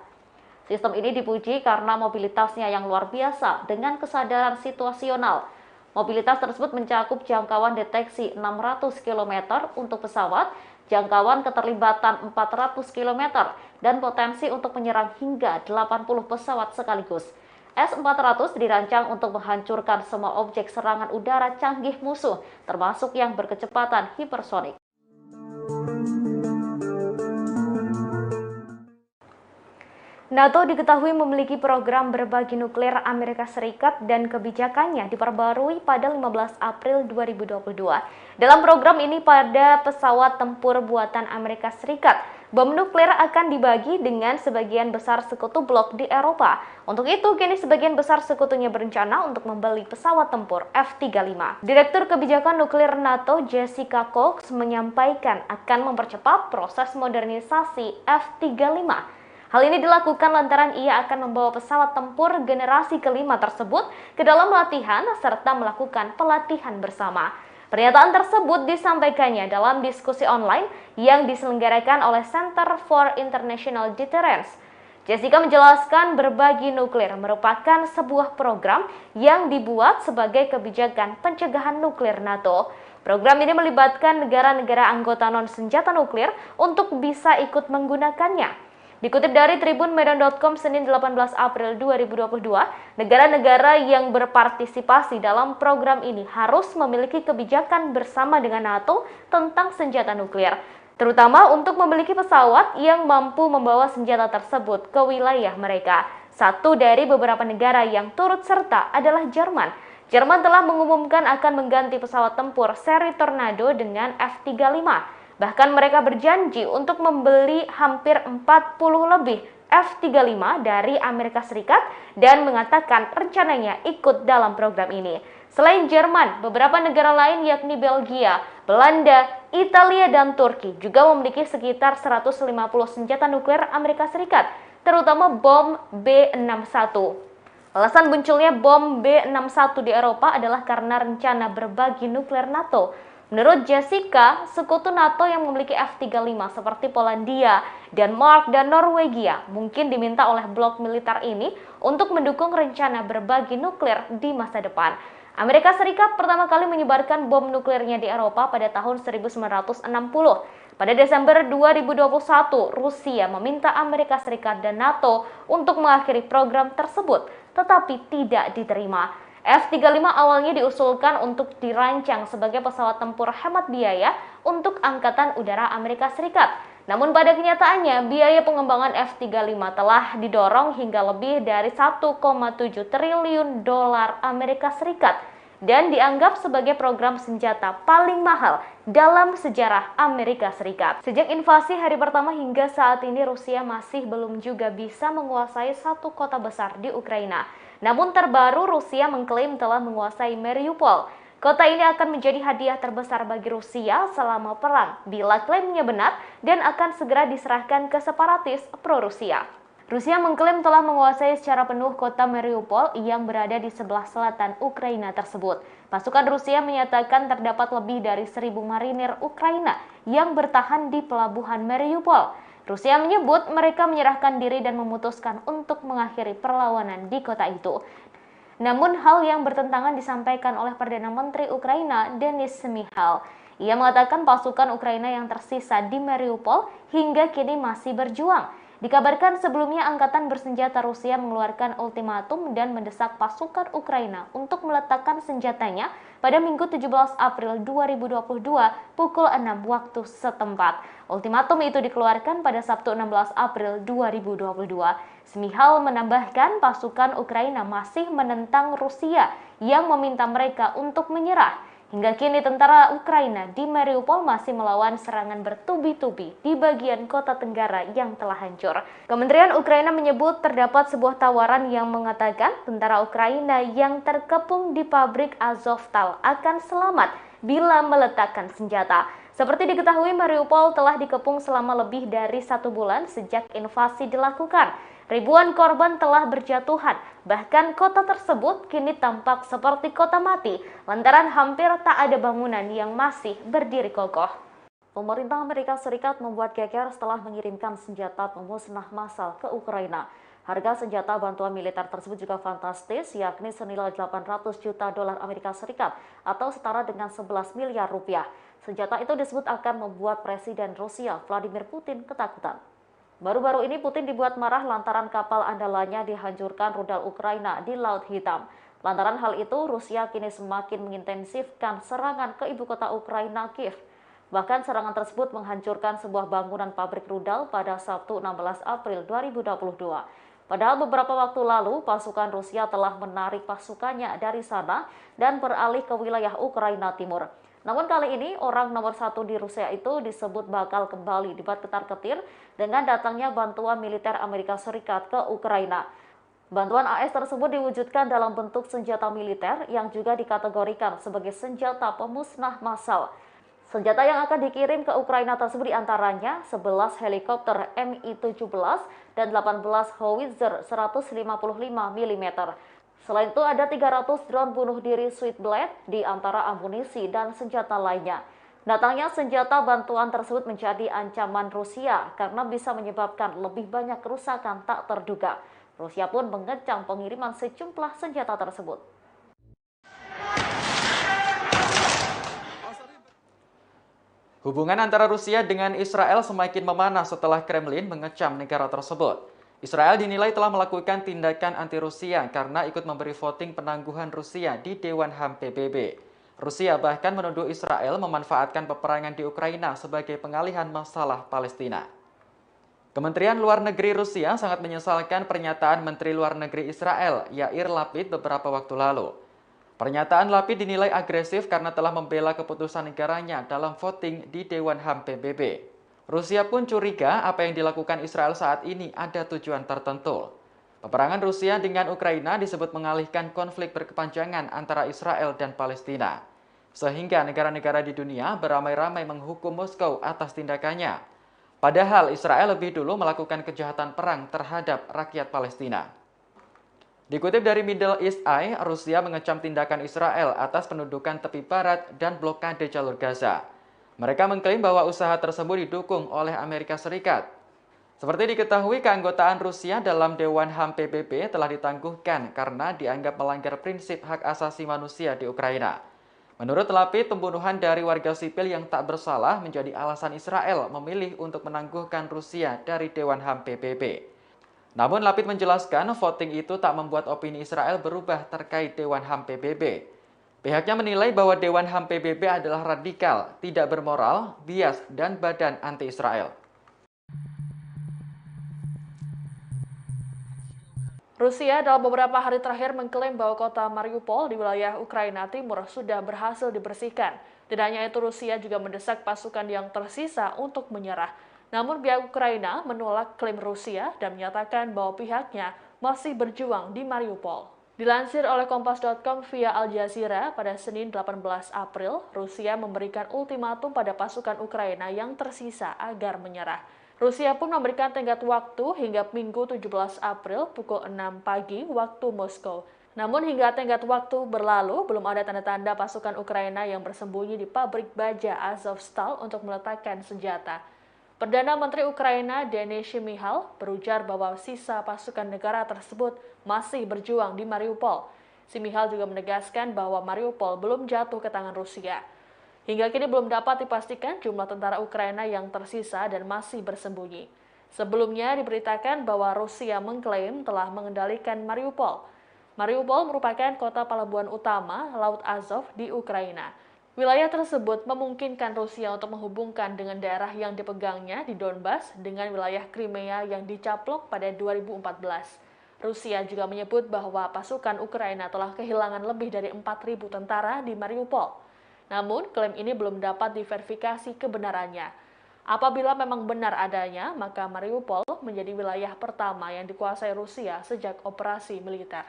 S1: Sistem ini dipuji karena mobilitasnya yang luar biasa dengan kesadaran situasional. Mobilitas tersebut mencakup jangkauan deteksi 600 km untuk pesawat, jangkauan keterlibatan 400 km, dan potensi untuk menyerang hingga 80 pesawat sekaligus. S-400 dirancang untuk menghancurkan semua objek serangan udara canggih musuh, termasuk yang berkecepatan hipersonik.
S7: NATO diketahui memiliki program berbagi nuklir Amerika Serikat dan kebijakannya diperbarui pada 15 April 2022. Dalam program ini, pada pesawat tempur buatan Amerika Serikat, bom nuklir akan dibagi dengan sebagian besar sekutu blok di Eropa. Untuk itu, kini sebagian besar sekutunya berencana untuk membeli pesawat tempur F-35. Direktur Kebijakan Nuklir NATO Jessica Cox menyampaikan akan mempercepat proses modernisasi F-35. Hal ini dilakukan lantaran ia akan membawa pesawat tempur generasi kelima tersebut ke dalam latihan serta melakukan pelatihan bersama. Pernyataan tersebut disampaikannya dalam diskusi online yang diselenggarakan oleh Center for International Deterrence. Jessica menjelaskan berbagi nuklir merupakan sebuah program yang dibuat sebagai kebijakan pencegahan nuklir NATO. Program ini melibatkan negara-negara anggota non-senjata nuklir untuk bisa ikut menggunakannya. Dikutip dari tribunmedan.com Senin 18 April 2022, negara-negara yang berpartisipasi dalam program ini harus memiliki kebijakan bersama dengan NATO tentang senjata nuklir, terutama untuk memiliki pesawat yang mampu membawa senjata tersebut ke wilayah mereka. Satu dari beberapa negara yang turut serta adalah Jerman. Jerman telah mengumumkan akan mengganti pesawat tempur seri Tornado dengan F-35. Bahkan mereka berjanji untuk membeli hampir 40 lebih F-35 dari Amerika Serikat dan mengatakan rencananya ikut dalam program ini. Selain Jerman, beberapa negara lain yakni Belgia, Belanda, Italia, dan Turki juga memiliki sekitar 150 senjata nuklir Amerika Serikat, terutama bom B-61. Alasan munculnya bom B-61 di Eropa adalah karena rencana berbagi nuklir NATO. Menurut Jessica, sekutu NATO yang memiliki F-35 seperti Polandia, Denmark, dan Norwegia mungkin diminta oleh blok militer ini untuk mendukung rencana berbagi nuklir di masa depan. Amerika Serikat pertama kali menyebarkan bom nuklirnya di Eropa pada tahun 1960. Pada Desember 2021, Rusia meminta Amerika Serikat dan NATO untuk mengakhiri program tersebut, tetapi tidak diterima. F-35 awalnya diusulkan untuk dirancang sebagai pesawat tempur hemat biaya untuk Angkatan Udara Amerika Serikat. Namun pada kenyataannya, biaya pengembangan F-35 telah didorong hingga lebih dari 1,7 triliun dolar Amerika Serikat dan dianggap sebagai program senjata paling mahal dalam sejarah Amerika Serikat. Sejak invasi hari pertama hingga saat ini, Rusia masih belum juga bisa menguasai satu kota besar di Ukraina. Namun terbaru Rusia mengklaim telah menguasai Mariupol. Kota ini akan menjadi hadiah terbesar bagi Rusia selama perang bila klaimnya benar dan akan segera diserahkan ke separatis pro-Rusia. Rusia mengklaim telah menguasai secara penuh kota Mariupol yang berada di sebelah selatan Ukraina tersebut. Pasukan Rusia menyatakan terdapat lebih dari 1.000 marinir Ukraina yang bertahan di pelabuhan Mariupol. Rusia menyebut mereka menyerahkan diri dan memutuskan untuk mengakhiri perlawanan di kota itu. Namun hal yang bertentangan disampaikan oleh Perdana Menteri Ukraina Denis Shmyhal. Ia mengatakan pasukan Ukraina yang tersisa di Mariupol hingga kini masih berjuang. Dikabarkan sebelumnya Angkatan Bersenjata Rusia mengeluarkan ultimatum dan mendesak pasukan Ukraina untuk meletakkan senjatanya pada Minggu 17 April 2022 pukul 6 waktu setempat. Ultimatum itu dikeluarkan pada Sabtu 16 April 2022. Shmyhal menambahkan pasukan Ukraina masih menentang Rusia yang meminta mereka untuk menyerah. Hingga kini tentara Ukraina di Mariupol masih melawan serangan bertubi-tubi di bagian kota tenggara yang telah hancur. Kementerian Ukraina menyebut terdapat sebuah tawaran yang mengatakan tentara Ukraina yang terkepung di pabrik Azovstal akan selamat bila meletakkan senjata. Seperti diketahui, Mariupol telah dikepung selama lebih dari 1 bulan sejak invasi dilakukan. Ribuan korban telah berjatuhan, bahkan kota tersebut kini tampak seperti kota mati, lantaran hampir tak ada bangunan yang masih berdiri kokoh.
S1: Pemerintah Amerika Serikat membuat geger setelah mengirimkan senjata pemusnah massal ke Ukraina. Harga senjata bantuan militer tersebut juga fantastis, yakni senilai 800 juta dolar Amerika Serikat atau setara dengan 11 miliar rupiah. Senjata itu disebut akan membuat Presiden Rusia Vladimir Putin ketakutan. Baru-baru ini Putin dibuat marah lantaran kapal andalannya dihancurkan rudal Ukraina di Laut Hitam. Lantaran hal itu, Rusia kini semakin mengintensifkan serangan ke ibu kota Ukraina, Kiev. Bahkan serangan tersebut menghancurkan sebuah bangunan pabrik rudal pada Sabtu 16 April 2022. Padahal beberapa waktu lalu, pasukan Rusia telah menarik pasukannya dari sana dan beralih ke wilayah Ukraina Timur. Namun kali ini orang nomor 1 di Rusia itu disebut bakal kembali dibuat ketar-ketir dengan datangnya bantuan militer Amerika Serikat ke Ukraina. Bantuan AS tersebut diwujudkan dalam bentuk senjata militer yang juga dikategorikan sebagai senjata pemusnah massal. Senjata yang akan dikirim ke Ukraina tersebut diantaranya 11 helikopter Mi-17 dan 18 howitzer 155 mm. Selain itu ada 300 drone bunuh diri Switchblade di antara amunisi dan senjata lainnya. Datangnya senjata bantuan tersebut menjadi ancaman Rusia karena bisa menyebabkan lebih banyak kerusakan tak terduga. Rusia pun mengecam pengiriman sejumlah senjata tersebut.
S2: Hubungan antara Rusia dengan Israel semakin memanas setelah Kremlin mengecam negara tersebut. Israel dinilai telah melakukan tindakan anti-Rusia karena ikut memberi voting penangguhan Rusia di Dewan HAM PBB. Rusia bahkan menuduh Israel memanfaatkan peperangan di Ukraina sebagai pengalihan masalah Palestina. Kementerian Luar Negeri Rusia sangat menyesalkan pernyataan Menteri Luar Negeri Israel, Yair Lapid, beberapa waktu lalu. Pernyataan Lapid dinilai agresif karena telah membela keputusan negaranya dalam voting di Dewan HAM PBB. Rusia pun curiga apa yang dilakukan Israel saat ini ada tujuan tertentu. Peperangan Rusia dengan Ukraina disebut mengalihkan konflik berkepanjangan antara Israel dan Palestina. Sehingga negara-negara di dunia beramai-ramai menghukum Moskow atas tindakannya. Padahal Israel lebih dulu melakukan kejahatan perang terhadap rakyat Palestina. Dikutip dari Middle East Eye, Rusia mengecam tindakan Israel atas pendudukan tepi barat dan blokade jalur Gaza. Mereka mengklaim bahwa usaha tersebut didukung oleh Amerika Serikat. Seperti diketahui, keanggotaan Rusia dalam Dewan HAM PBB telah ditangguhkan karena dianggap melanggar prinsip hak asasi manusia di Ukraina. Menurut Lapid, pembunuhan dari warga sipil yang tak bersalah menjadi alasan Israel memilih untuk menangguhkan Rusia dari Dewan HAM PBB. Namun Lapid menjelaskan voting itu tak membuat opini Israel berubah terkait Dewan HAM PBB. Pihaknya menilai bahwa Dewan HAM PBB adalah radikal, tidak bermoral, bias, dan badan anti-Israel.
S4: Rusia dalam beberapa hari terakhir mengklaim bahwa kota Mariupol di wilayah Ukraina Timur sudah berhasil dibersihkan. Tidak hanya itu, Rusia juga mendesak pasukan yang tersisa untuk menyerah. Namun pihak Ukraina menolak klaim Rusia dan menyatakan bahwa pihaknya masih berjuang di Mariupol. Dilansir oleh Kompas.com via Al Jazeera pada Senin 18 April, Rusia memberikan ultimatum pada pasukan Ukraina yang tersisa agar menyerah. Rusia pun memberikan tenggat waktu hingga Minggu 17 April pukul 6 pagi waktu Moskow. Namun hingga tenggat waktu berlalu, belum ada tanda-tanda pasukan Ukraina yang bersembunyi di pabrik baja Azovstal untuk meletakkan senjata. Perdana Menteri Ukraina Denis Shmyhal berujar bahwa sisa pasukan negara tersebut masih berjuang di Mariupol. Shmyhal juga menegaskan bahwa Mariupol belum jatuh ke tangan Rusia. Hingga kini belum dapat dipastikan jumlah tentara Ukraina yang tersisa dan masih bersembunyi. Sebelumnya diberitakan bahwa Rusia mengklaim telah mengendalikan Mariupol. Mariupol merupakan kota pelabuhan utama Laut Azov di Ukraina. Wilayah tersebut memungkinkan Rusia untuk menghubungkan dengan daerah yang dipegangnya di Donbas dengan wilayah Crimea yang dicaplok pada 2014. Rusia juga menyebut bahwa pasukan Ukraina telah kehilangan lebih dari 4.000 tentara di Mariupol. Namun, klaim ini belum dapat diverifikasi kebenarannya. Apabila memang benar adanya, maka Mariupol menjadi wilayah pertama yang dikuasai Rusia sejak operasi militer.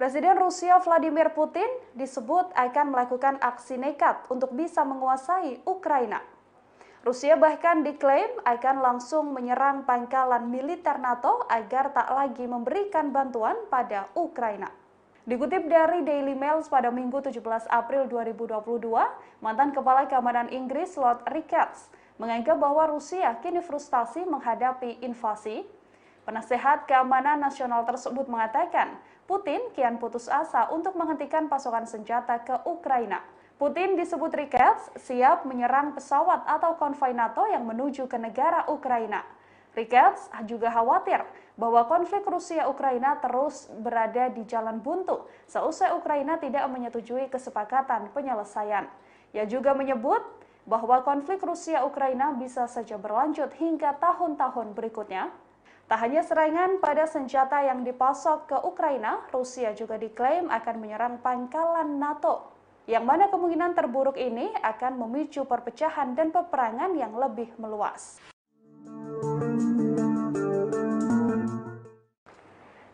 S5: Presiden Rusia Vladimir Putin disebut akan melakukan aksi nekat untuk bisa menguasai Ukraina. Rusia bahkan diklaim akan langsung menyerang pangkalan militer NATO agar tak lagi memberikan bantuan pada Ukraina. Dikutip dari Daily Mail pada Minggu 17 April 2022, mantan Kepala Keamanan Inggris Lord Ricketts menganggap bahwa Rusia kini frustasi menghadapi invasi. Penasehat Keamanan Nasional tersebut mengatakan, Putin kian putus asa untuk menghentikan pasokan senjata ke Ukraina. Putin disebut Ricketts siap menyerang pesawat atau konvoi NATO yang menuju ke negara Ukraina. Ricketts juga khawatir bahwa konflik Rusia-Ukraina terus berada di jalan buntu seusai Ukraina tidak menyetujui kesepakatan penyelesaian. Ia juga menyebut bahwa konflik Rusia-Ukraina bisa saja berlanjut hingga tahun-tahun berikutnya. Tak hanya serangan pada senjata yang dipasok ke Ukraina, Rusia juga diklaim akan menyerang pangkalan NATO. Yang mana kemungkinan terburuk ini akan memicu perpecahan dan peperangan yang lebih meluas.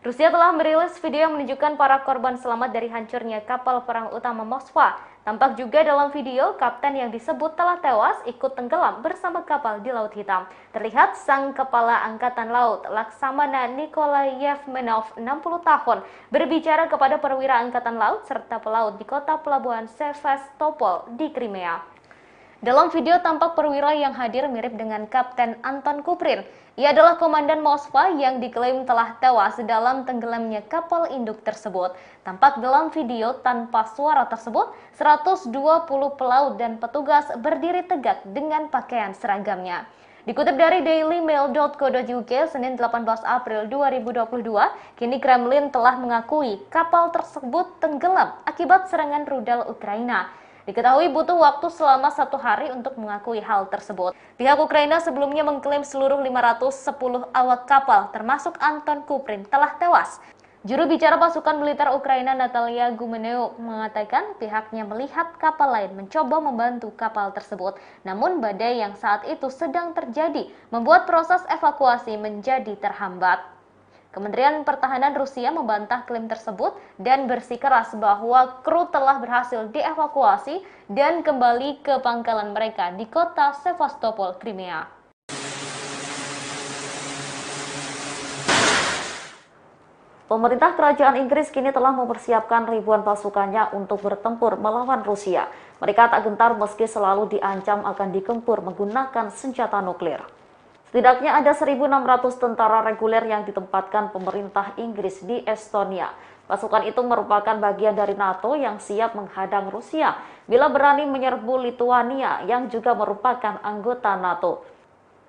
S7: Rusia telah merilis video yang menunjukkan para korban selamat dari hancurnya kapal perang utama Moskwa. Tampak juga dalam video, kapten yang disebut telah tewas ikut tenggelam bersama kapal di Laut Hitam. Terlihat sang Kepala Angkatan Laut, Laksamana Nikolai Yevmenov, 60 tahun, berbicara kepada perwira Angkatan Laut serta pelaut di kota pelabuhan Sevastopol di Crimea. Dalam video tampak perwira yang hadir mirip dengan Kapten Anton Kuprin. Ia adalah komandan Moskwa yang diklaim telah tewas dalam tenggelamnya kapal induk tersebut. Tampak dalam video tanpa suara tersebut, 120 pelaut dan petugas berdiri tegak dengan pakaian seragamnya. Dikutip dari dailymail.co.uk Senin 18 April 2022, kini Kremlin telah mengakui kapal tersebut tenggelam akibat serangan rudal Ukraina. Diketahui butuh waktu selama 1 hari untuk mengakui hal tersebut. Pihak Ukraina sebelumnya mengklaim seluruh 510 awak kapal, termasuk Anton Kuprin, telah tewas. Juru bicara pasukan militer Ukraina Natalia Gumeneuk mengatakan pihaknya melihat kapal lain mencoba membantu kapal tersebut. Namun badai yang saat itu sedang terjadi membuat proses evakuasi menjadi terhambat. Kementerian Pertahanan Rusia membantah klaim tersebut dan bersikeras bahwa kru telah berhasil dievakuasi dan kembali ke pangkalan mereka di kota Sevastopol, Crimea.
S1: Pemerintah Kerajaan Inggris kini telah mempersiapkan ribuan pasukannya untuk bertempur melawan Rusia. Mereka tak gentar meski selalu diancam akan digempur menggunakan senjata nuklir. Setidaknya ada 1.600 tentara reguler yang ditempatkan pemerintah Inggris di Estonia. Pasukan itu merupakan bagian dari NATO yang siap menghadang Rusia bila berani menyerbu Lituania yang juga merupakan anggota NATO.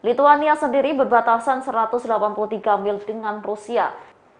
S1: Lituania sendiri berbatasan 183 mil dengan Rusia.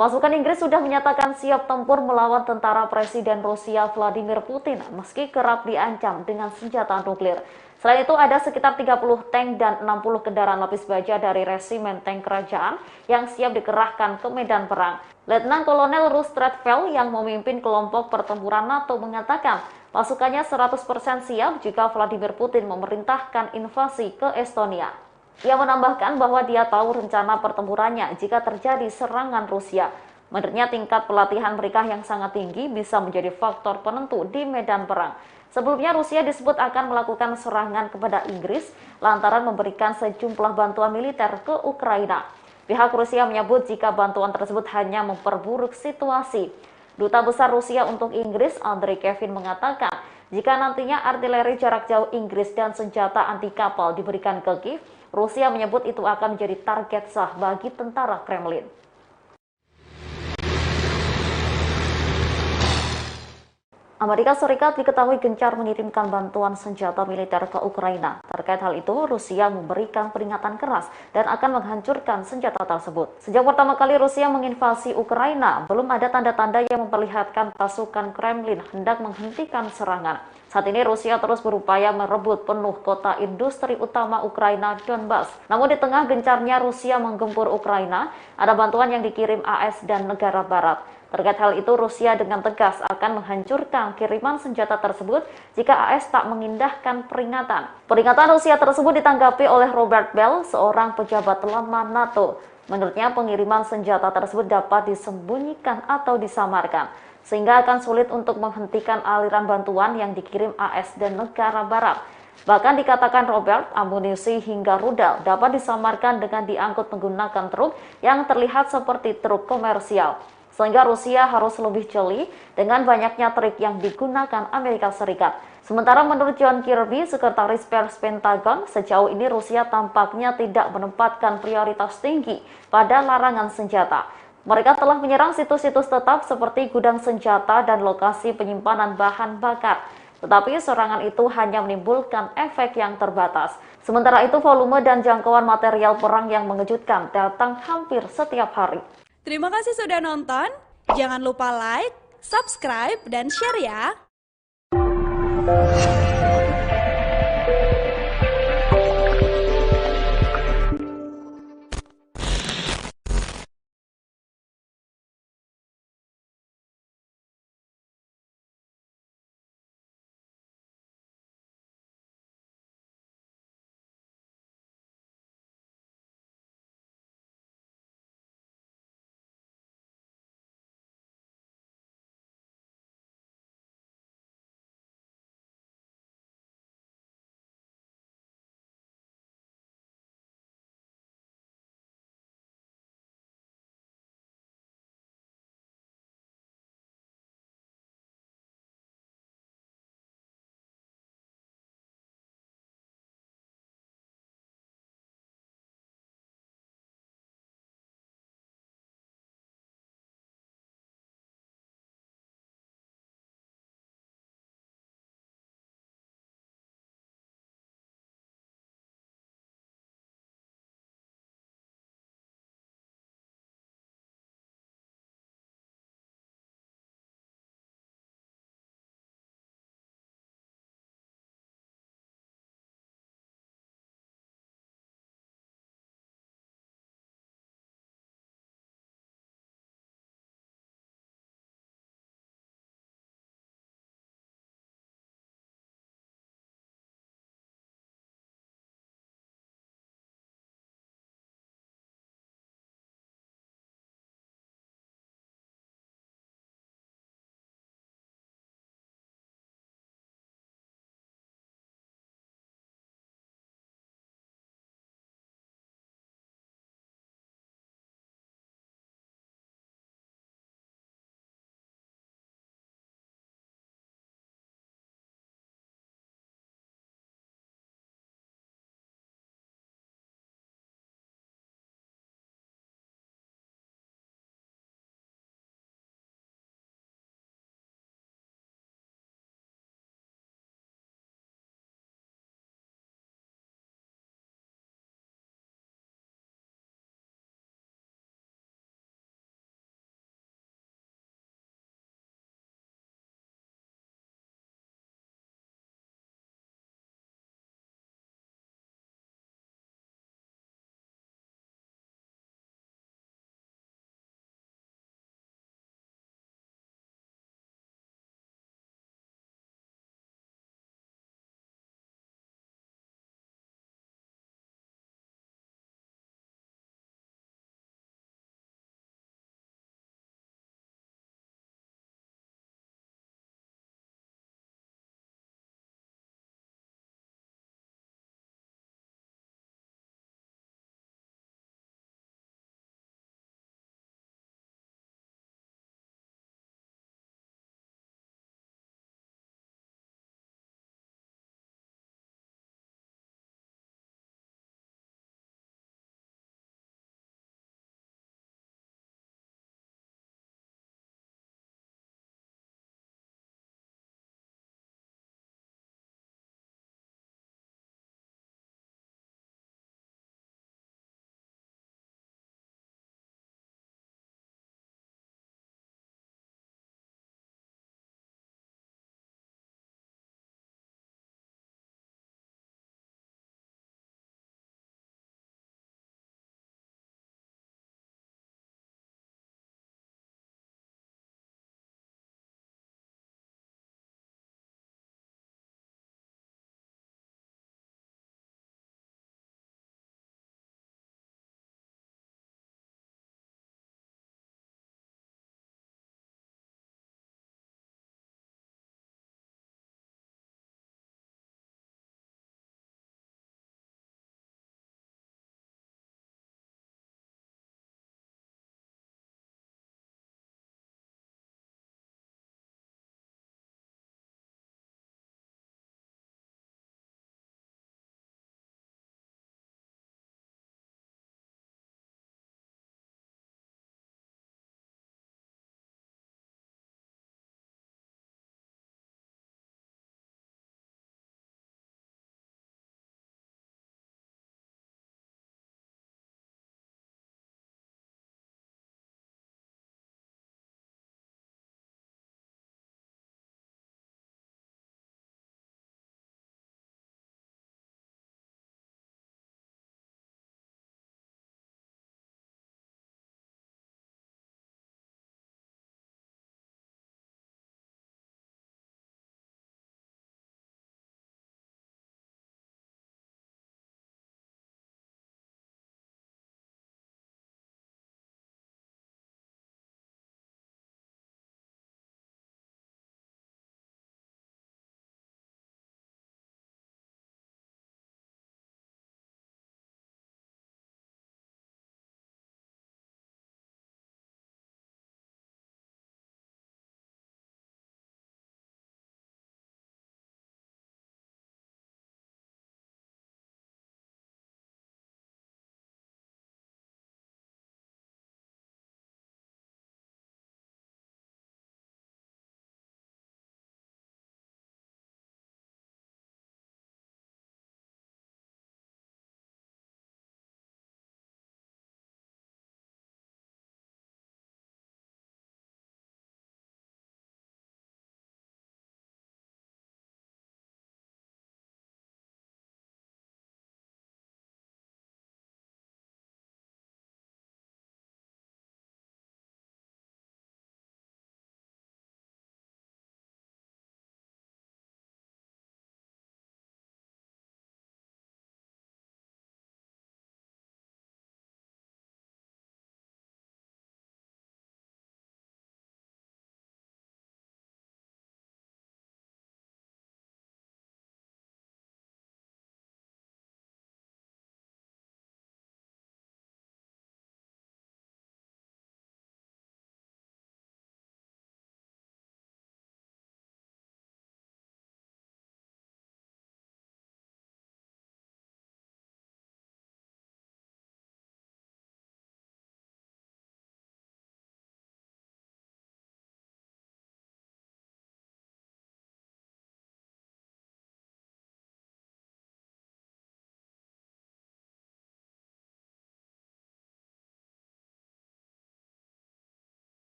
S1: Pasukan Inggris sudah menyatakan siap tempur melawan tentara Presiden Rusia Vladimir Putin meski kerap diancam dengan senjata nuklir. Selain itu ada sekitar 30 tank dan 60 kendaraan lapis baja dari resimen tank kerajaan yang siap dikerahkan ke medan perang. Letnan Kolonel Russ Stradfeld yang memimpin kelompok pertempuran NATO mengatakan pasukannya 100% siap jika Vladimir Putin memerintahkan invasi ke Estonia. Ia menambahkan bahwa dia tahu rencana pertempurannya jika terjadi serangan Rusia. Menurutnya tingkat pelatihan mereka yang sangat tinggi bisa menjadi faktor penentu di medan perang. Sebelumnya Rusia disebut akan melakukan serangan kepada Inggris lantaran memberikan sejumlah bantuan militer ke Ukraina. Pihak Rusia menyebut jika bantuan tersebut hanya memperburuk situasi. Duta Besar Rusia untuk Inggris, Andrei Kevin, mengatakan jika nantinya artileri jarak jauh Inggris dan senjata anti kapal diberikan ke Kiev, Rusia menyebut itu akan menjadi target sah bagi tentara Kremlin. Amerika Serikat diketahui gencar mengirimkan bantuan senjata militer ke Ukraina. Terkait hal itu, Rusia memberikan peringatan keras dan akan menghancurkan senjata tersebut. Sejak pertama kali Rusia menginvasi Ukraina, belum ada tanda-tanda yang memperlihatkan pasukan Kremlin hendak menghentikan serangan. Saat ini Rusia terus berupaya merebut penuh kota industri utama Ukraina, Donbas. Namun di tengah gencarnya Rusia menggempur Ukraina, ada bantuan yang dikirim AS dan negara barat. Terkait hal itu, Rusia dengan tegas akan menghancurkan kiriman senjata tersebut jika AS tak mengindahkan peringatan. Peringatan Rusia tersebut ditanggapi oleh Robert Bell, seorang pejabat lama NATO. Menurutnya, pengiriman senjata tersebut dapat disembunyikan atau disamarkan, sehingga akan sulit untuk menghentikan aliran bantuan yang dikirim AS dan negara barat. Bahkan dikatakan Robert, amunisi hingga rudal dapat disamarkan dengan diangkut menggunakan truk yang terlihat seperti truk komersial. Sehingga Rusia harus lebih jeli dengan banyaknya trik yang digunakan Amerika Serikat. Sementara menurut John Kirby, Sekretaris Pers Pentagon, sejauh ini Rusia tampaknya tidak menempatkan prioritas tinggi pada larangan senjata. Mereka telah menyerang situs-situs tetap seperti gudang senjata dan lokasi penyimpanan bahan bakar. Tetapi serangan itu hanya menimbulkan efek yang terbatas. Sementara itu volume dan jangkauan material perang yang mengejutkan datang hampir setiap hari.
S6: Terima kasih sudah nonton. Jangan lupa like, subscribe, dan share ya.